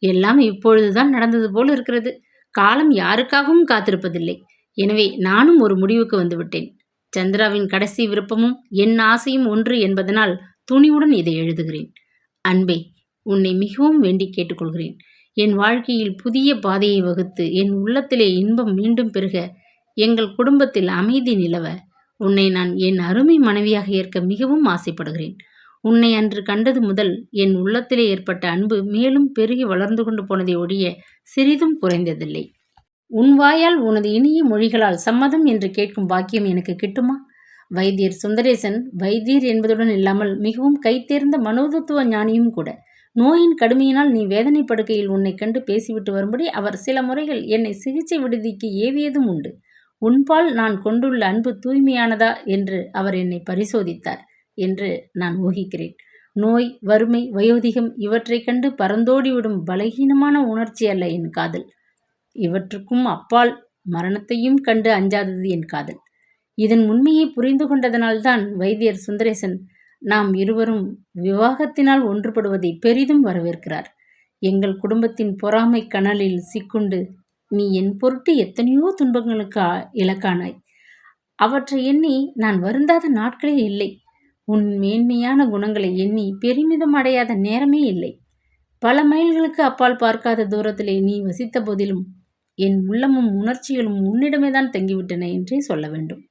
எல்லாம் இப்பொழுதுதான் நடந்தது போல் இருக்கிறது. காலம் யாருக்காகவும் காத்திருப்பதில்லை. எனவே நானும் ஒரு முடிவுக்கு வந்துவிட்டேன். சந்திராவின் கடைசி விருப்பமும் என் ஆசையும் ஒன்று என்பதனால் துணிவுடன் இதை எழுதுகிறேன். அன்பே, உன்னை மிகவும் வேண்டி கேட்டுக்கொள்கிறேன். என் வாழ்க்கையில் புதிய பாதையை வகுத்து என் உள்ளத்திலே இன்பம் மீண்டும் பெருக, எங்கள் குடும்பத்தில் அமைதி நிலவ, உன்னை நான் என் அருமை மனைவியாக ஏற்க மிகவும் ஆசைப்படுகிறேன். உன்னை அன்று கண்டது முதல் என் உள்ளத்திலே ஏற்பட்ட அன்பு மேலும் பெருகி வளர்ந்து கொண்டு போனதை ஒழிய சிறிதும் குறைந்ததில்லை. உன் வாயால் உனது இனிய மொழிகளால் சம்மதம் என்று கேட்கும் பாக்கியம் எனக்கு கிட்டுமா? வைத்தியர் சுந்தரேசன் வைத்தியர் என்பதுடன் இல்லாமல் மிகவும் கைத்தேர்ந்த மனோதத்துவ ஞானியும் கூட. நோயின் கடுமையினால் நீ வேதனைப்படுகையில் உன்னை கண்டு பேசிவிட்டு வரும்படி அவர் சில முறைகள் என்னை சிகிச்சை விடுதிக்கு ஏவியதும் உண்டு. உன்பால் நான் கொண்டுள்ள அன்பு தூய்மையானதா என்று அவர் என்னை பரிசோதித்தார் என்று நான் ஊகிக்கிறேன். நோய், வறுமை, வயோதிகம் இவற்றைக் கண்டு பறந்தோடிவிடும் பலகீனமான உணர்ச்சி அல்ல என் காதல். இவற்றுக்கும் அப்பால் மரணத்தையும் கண்டு அஞ்சாதது என் காதல். இதன் உண்மையை புரிந்து கொண்டதனால்தான் வைத்தியர் சுந்தரேசன் நாம் இருவரும் விவாகத்தினால் ஒன்றுபடுவதை பெரிதும் வரவேற்கிறார். எங்கள் குடும்பத்தின் பொறாமை கனலில் சிக்குண்டு நீ என் பொருட்டு எத்தனையோ துன்பங்களுக்கு இலக்கானாய். அவற்றை எண்ணி நான் வருந்தாத நாட்களே இல்லை. உன் மேன்மையான குணங்களை எண்ணி பெருமிதம் அடையாத நேரமே இல்லை. பல மைல்களுக்கு அப்பால் பார்க்காத தூரத்திலே நீ வசித்த போதிலும் என் உள்ளமும் உணர்ச்சிகளும் உன்னிடமேதான் தங்கிவிட்டன என்றே சொல்ல வேண்டும்.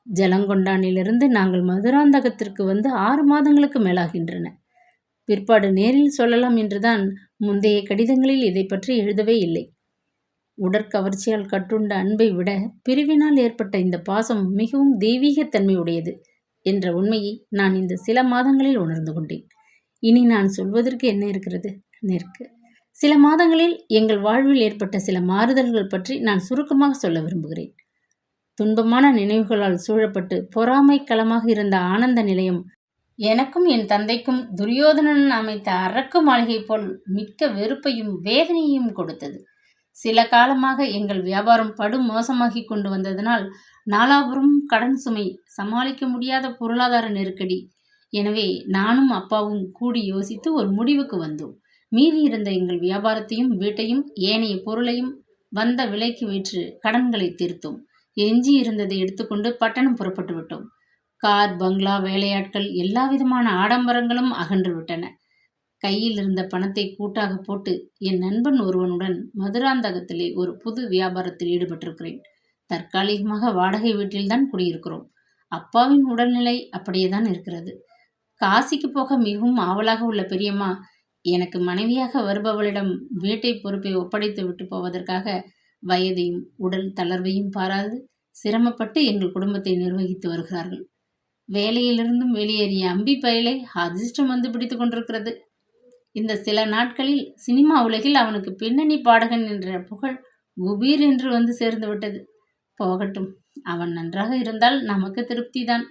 ஜலங்கொண்டானிலிருந்து நாங்கள் மதுராந்தகத்திற்கு வந்து 6 மாதங்களுக்கு மேலாகின்றன. பிற்பாடு நேரில் சொல்லலாம் என்றுதான் முந்தைய கடிதங்களில் இதை பற்றி எழுதவே இல்லை. உடற்கவர்ச்சியால் கட்டுண்ட அன்பை விட பிரிவினால் ஏற்பட்ட இந்த பாசம் மிகவும் தெய்வீகத்தன்மை உடையது என்ற உண்மையை நான் இந்த சில மாதங்களில் உணர்ந்து கொண்டேன். இனி நான் சொல்வதற்கு என்ன இருக்கிறது? சில மாதங்களில் எங்கள் வாழ்வில் ஏற்பட்ட சில மாறுதல்கள் பற்றி நான் சுருக்கமாக சொல்ல விரும்புகிறேன். துன்பமான நினைவுகளால் சூழப்பட்டு பொறாமை களமாக இருந்த ஆனந்த நிலையம் எனக்கும் என் தந்தைக்கும் துரியோதனன் அமைத்த அரக்கு மாளிகை போல் மிக்க வெறுப்பையும் வேதனையையும் கொடுத்தது. சில காலமாக எங்கள் வியாபாரம் படு மோசமாகி கொண்டு வந்ததனால் நாலாபுரம் கடன் சுமை, சமாளிக்க முடியாத பொருளாதார நெருக்கடி. எனவே நானும் அப்பாவும் கூடி யோசித்து ஒரு முடிவுக்கு வந்தோம். மீதி இருந்த எங்கள் வியாபாரத்தையும் வீட்டையும் ஏனைய பொருளையும் வந்த விலைக்கு விற்று கடன்களை தீர்த்தோம். எஞ்சி இருந்ததை எடுத்துக்கொண்டு பட்டணம் புறப்பட்டு விட்டோம். கார், பங்களா, வேலையாட்கள், எல்லா விதமான ஆடம்பரங்களும் அகன்று விட்டன. கையில் இருந்த பணத்தை கூட்டாக போட்டு என் நண்பன் ஒருவனுடன் மதுராந்தகத்திலே ஒரு புது வியாபாரத்தில் ஈடுபட்டிருக்கிறேன். தற்காலிகமாக வாடகை வீட்டில்தான் குடியிருக்கிறோம். அப்பாவின் உடல்நிலை அப்படியேதான் இருக்கிறது. காசிக்கு போக மிகவும் ஆவலாக உள்ள பெரியம்மா எனக்கு மனைவியாக வருபவளிடம் வீட்டை பொறுப்பை ஒப்படைத்து விட்டு போவதற்காக வயதையும் உடல் தளர்வையும் பாராது சிரமப்பட்டு எங்கள் குடும்பத்தை நிர்வகித்து வருகிறார்கள். வேலையிலிருந்தும் வெளியேறிய அம்பி பயலை அதிர்ஷ்டம் வந்து பிடித்து கொண்டிருக்கிறது. இந்த சில நாட்களில் சினிமா உலகில் அவனுக்கு பின்னணி பாடகன் என்ற புகழ் குபீர் என்று வந்து சேர்ந்து விட்டது. போகட்டும், அவன் நன்றாக இருந்தால் நமக்கு திருப்திதான்.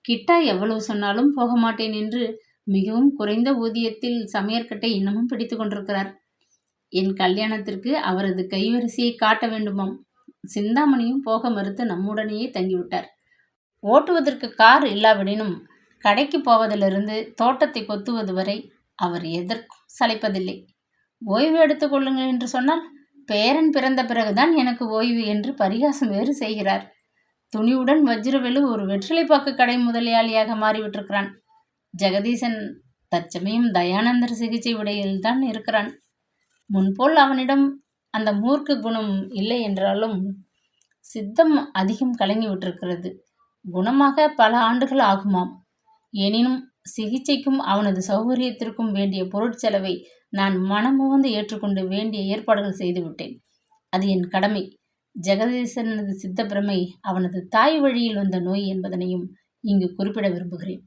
கிட்டா எவ்வளவு சொன்னாலும் போக மாட்டேன் என்று மிகவும் குறைந்த ஊதியத்தில் சமையற்கட்டை இன்னமும் பிடித்து கொண்டிருக்கிறார். என் கல்யாணத்திற்கு அவரது கைவரிசையை காட்ட வேண்டுமாம். சிந்தாமணியும் போக மறுத்து நம்முடனேயே தங்கிவிட்டார். ஓட்டுவதற்கு கார் இல்லாவிடனும் கடைக்கு போவதிலிருந்து தோட்டத்தை கொத்துவது வரை அவர் எதற்கும் சளைப்பதில்லை. ஓய்வு எடுத்துக் கொள்ளுங்கள் என்று சொன்னால் பேரன் பிறந்த பிறகுதான் எனக்கு ஓய்வு என்று பரிகாசம் வேறு செய்கிறார். துணிவுடன் வஜ்ரவேலு ஒரு வெற்றிலைப்பாக்கு கடை முதலியாளியாக மாறிவிட்டிருக்கிறான். ஜெகதீசன் தற்சமயம் தயானந்தர் சிகிச்சை விடையில்தான் இருக்கிறான். முன்போல் அவனிடம் அந்த மூர்க்க குணம் இல்லை என்றாலும் சித்தம் அதிகம் கலங்கி விட்டிருக்கிறது. குணமாக பல ஆண்டுகள் ஆகுமாம். எனினும் சிகிச்சைக்கும் அவனது சௌகரியத்திற்கும் வேண்டிய பொருட்செலவை நான் மனமுவந்து ஏற்றுக்கொண்டு வேண்டிய ஏற்பாடுகள் செய்துவிட்டேன். அது என் கடமை. ஜெகதீசனது சித்தப்பிரமை அவனது தாய் வழியில் வந்த நோய் என்பதனையும் இங்கு குறிப்பிட விரும்புகிறேன்.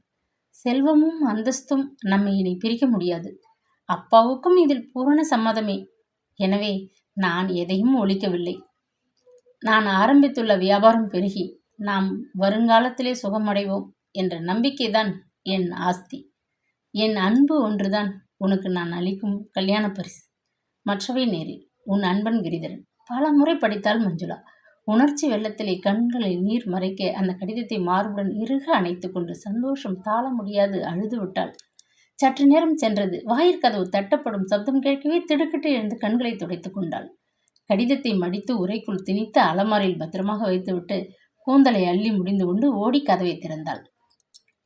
செல்வமும் அந்தஸ்தும் நம்மை இனி பிரிக்க முடியாது. அப்பாவுக்கும் இதில் பூரண சம்மதமே. எனவே நான் எதையும் ஒழிக்கவில்லை. நான் ஆரம்பித்துள்ள வியாபாரம் பெருகி நாம் வருங்காலத்திலே சுகமடைவோம் என்ற நம்பிக்கைதான் என் ஆஸ்தி. என் அன்பு ஒன்றுதான் உனக்கு நான் அளிக்கும் கல்யாண பரிசு. மற்றவை நேரில். உன் அன்பன் கிரிதரன். பல முறை படித்தாள் மஞ்சுளா. உணர்ச்சி வெள்ளத்திலே கண்களை நீர் மறைக்க அந்த கடிதத்தை மார்புடன் இறுக அணைத்து கொண்டு சந்தோஷம் தாழ முடியாது அழுது விட்டாள். சற்று நேரம் சென்றது. வாயிற்கதவு தட்டப்படும் சப்தம் கேட்கவே திடுக்கிட்டு எழுந்து கண்களை துடைத்து கொண்டாள். கடிதத்தை மடித்து உரைக்குள் திணித்து அலமாரியில் பத்திரமாக வைத்துவிட்டு கூந்தலை அள்ளி முடிந்து கொண்டு ஓடி கதவை திறந்தாள்.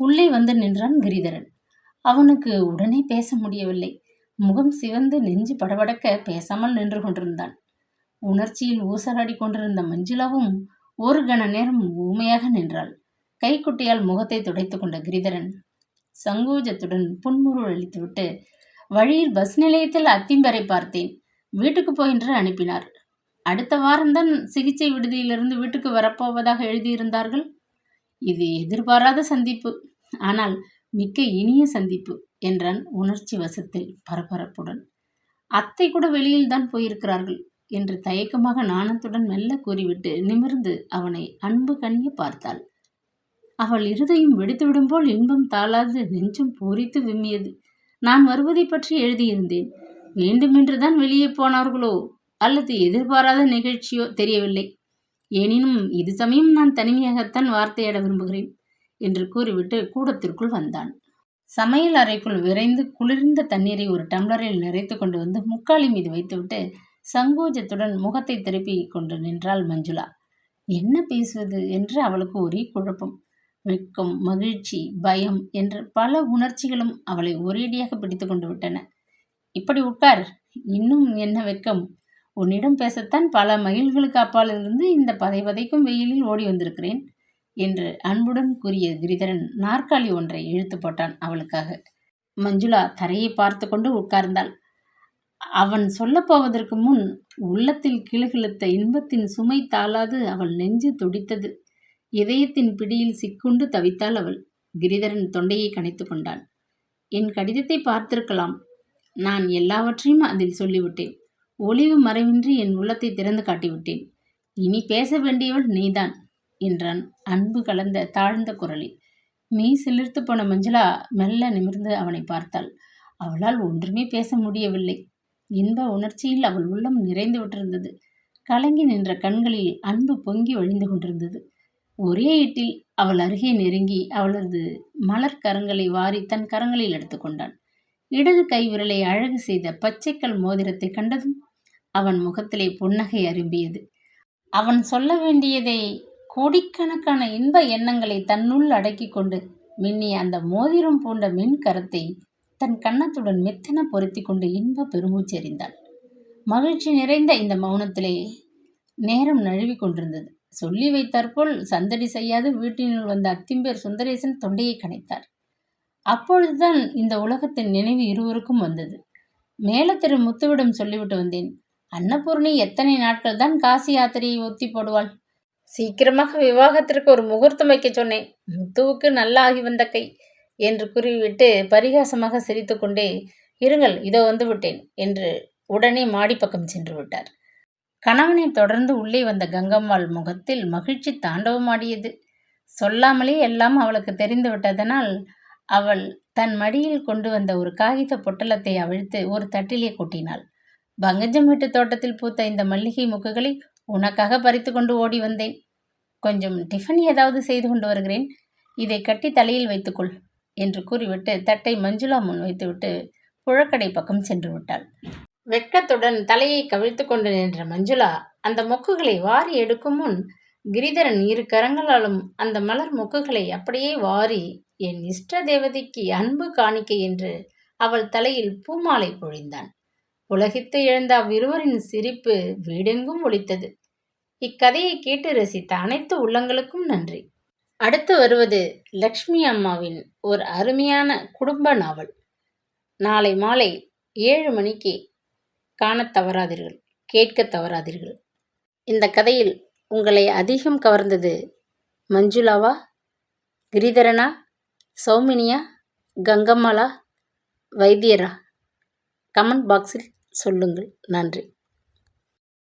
உள்ளே வந்து நின்றான் கிரிதரன். அவனுக்கு உடனே பேச முடியவில்லை. முகம் சிவந்து நெஞ்சு படபடக்க பேசாமல் நின்று கொண்டிருந்தான். உணர்ச்சியில் ஊசலாடி கொண்டிருந்த மஞ்சுளாவும் ஒரு கண நேரம் ஊமையாக நின்றாள். கைக்குட்டியால் முகத்தை துடைத்து கொண்ட கிரிதரன் சங்கோஜத்துடன் புன்முறுவல் அளித்துவிட்டு, வழியில் பஸ் நிலையத்தில் அத்திம்பரை பார்த்தேன். வீட்டுக்கு போகின்ற அனுப்பினார். அடுத்த வாரம்தான் சிகிச்சை விடுதியிலிருந்து வீட்டுக்கு வரப்போவதாக எழுதியிருந்தார்கள். இது எதிர்பாராத சந்திப்பு, ஆனால் மிக்க இனிய சந்திப்பு என்றான் உணர்ச்சி வசத்தில் பரபரப்புடன். அத்தை கூட வெளியில்தான் போயிருக்கிறார்கள் என்று தயக்கமாக நாணத்துடன் மெல்ல கூறிவிட்டு நிமிர்ந்து அவனை அன்பு கனிய பார்த்தாள். அவள் இருதயம் வெடித்துவிடும் போல் இன்பம் தாளாது நெஞ்சும் பூரித்து விம்மியது. நான் வருவதை பற்றி எழுதியிருந்தேன். வேண்டுமென்றுதான் வெளியே போனார்களோ அல்லது எதிர்பாராத நிகழ்ச்சியோ தெரியவில்லை. எனினும் இது சமயம் நான் தனிமையாகத்தான் வார்த்தையாட விரும்புகிறேன் என்று கூறிவிட்டு கூடத்திற்குள் வந்தான். சமையல் அறைக்குள் விரைந்து குளிர்ந்த தண்ணீரை ஒரு டம்ளரில் நிறைத்து கொண்டு வந்து முக்காலி மீது வைத்துவிட்டு சங்கோஜத்துடன் முகத்தை திருப்பி கொண்டு நின்றாள் மஞ்சுளா. என்ன பேசுவது என்று அவளுக்கு ஒரே குழப்பம். வெட்கம், மகிழ்ச்சி, பயம் என்ற பல உணர்ச்சிகளும் அவளை ஒரேடியாக பிடித்து கொண்டு விட்டன. இப்படி உட்கார். இன்னும் என்ன வெட்கம்? உன்னிடம் பேசத்தான் பல மைல்களுக்கு அப்பாலிருந்து இந்த பதைக்கும் வெயிலில் ஓடி வந்திருக்கிறேன் என்று அன்புடன் கூறிய கிரிதரன் நாற்காலி ஒன்றை இழுத்து போட்டான் அவளுக்காக. மஞ்சுளா தரையை பார்த்து கொண்டு உட்கார்ந்தாள். அவன் சொல்லப்போவதற்கு முன் உள்ளத்தில் கிளுகிழுத்த இன்பத்தின் சுமை தாளாது அவள் நெஞ்சு துடித்தது. இதயத்தின் பிடியில் சிக்குண்டு தவித்தாள் அவள். கிரிதரன் தொண்டையை கனைத்து கொண்டான். என் கடிதத்தை பார்த்திருக்கலாம். நான் எல்லாவற்றையும் அதில் சொல்லிவிட்டேன். ஒளிவு மறைவின்றி என் உள்ளத்தை திறந்து காட்டிவிட்டேன். இனி பேச வேண்டியவள் நீதான் என்றான் அன்பு கலந்த தாழ்ந்த குரலில். மெய் சிலிர்த்து போன மஞ்சுளா மெல்ல நிமிர்ந்து அவனை பார்த்தாள். அவளால் ஒன்றுமே பேச முடியவில்லை. இன்ப உணர்ச்சியில் அவள் உள்ளம் நிறைந்து விட்டிருந்தது. கலங்கி நின்ற கண்களில் அன்பு பொங்கி வழிந்து கொண்டிருந்தது. ஒரே ஈட்டில் அவள் அருகே நெருங்கி அவளது மலர் கரங்களை வாரி தன் கரங்களில் எடுத்துக்கொண்டான். இடது கை விரலை அழகு செய்த பச்சைக்கல் மோதிரத்தை கண்டதும் அவன் முகத்திலே புன்னகை அரும்பியது. அவன் சொல்ல வேண்டியதை கோடிக்கணக்கான இன்ப எண்ணங்களை தன்னுள் அடக்கி கொண்டு மின்னிய அந்த மோதிரம் பூண்ட மின் கரத்தை தன் கன்னத்துடன் மெத்தன பொருத்தி கொண்டு இன்ப பெருமூச்செறிந்தாள். மகிழ்ச்சி நிறைந்த இந்த மௌனத்திலே நேரம் நழுவி கொண்டிருந்தது. சொல்லி வைத்தாற்போல் சந்தடி செய்யாது வீட்டினுள் வந்த அத்திம்பேர் சுந்தரேசன் தொண்டையை கனைத்தார். அப்பொழுதுதான் இந்த உலகத்தின் நினைவு இருவருக்கும் வந்தது. மேலத்திரு முத்துவிடம் சொல்லிவிட்டு வந்தேன். அன்னபூர்ணி எத்தனை நாட்கள் தான் காசி யாத்திரையை ஒத்தி போடுவாள்? சீக்கிரமாக விவாகத்திற்கு ஒரு முகூர்த்தம் வைக்க சொன்னேன். முத்துவுக்கு நல்லா ஆகி வந்த கை என்று கூறிவிட்டு பரிகாசமாக சிரித்து கொண்டே, இருங்கள் இதோ வந்து விட்டேன் என்று உடனே மாடி பக்கம் சென்று விட்டார். கணவனை தொடர்ந்து உள்ளே வந்த கங்கம்மாள் முகத்தில் மகிழ்ச்சி தாண்டவமாடியது. சொல்லாமலே எல்லாம் அவளுக்கு தெரிந்து விட்டதனால் அவள் தன் மடியில் கொண்டு வந்த ஒரு காகித பொட்டலத்தை அவிழ்த்து ஒரு தட்டிலே கொட்டினாள். பங்கஜம் வீட்டு தோட்டத்தில் பூத்த இந்த மல்லிகை முக்குகளை உனக்காக பறித்து கொண்டு ஓடி வந்தேன். கொஞ்சம் டிஃபன் ஏதாவது செய்து கொண்டு வருகிறேன். இதை கட்டி தலையில் வைத்துக்கொள் என்று கூறிவிட்டு தட்டை மஞ்சுளா முன் வைத்துவிட்டு புழக்கடை பக்கம் சென்று விட்டாள். வெட்கத்துடன் தலையை கவிழ்த்து கொண்டு நின்ற மஞ்சுளா அந்த மொக்குகளை வாரி எடுக்கும் முன் கிரிதரன் இரு கரங்களாலும் அந்த மலர் மொக்குகளை அப்படியே வாரி என் இஷ்ட தேவதைக்கு அன்பு காணிக்கை என்று அவள் தலையில் பூமாலை பொழிந்தான். உலகித்து எழுந்த அவ்விருவரின் சிரிப்பு வீடெங்கும் ஒலித்தது. இக்கதையை கேட்டு ரசித்த அனைத்து உள்ளங்களுக்கும் நன்றி. அடுத்து வருவது லக்ஷ்மி அம்மாவின் ஒரு அருமையான குடும்ப நாவல். நாளை மாலை 7 மணிக்கு காணத் தவறாதீர்கள், கேட்க தவறாதீர்கள். இந்த கதையில் உங்களை அதிகம் கவர்ந்தது மஞ்சுளாவா, கிரிதரனா, சௌமினியா, கங்கம்மாளா, வைத்தியரா? கமெண்ட் பாக்ஸில் சொல்லுங்கள். நன்றி.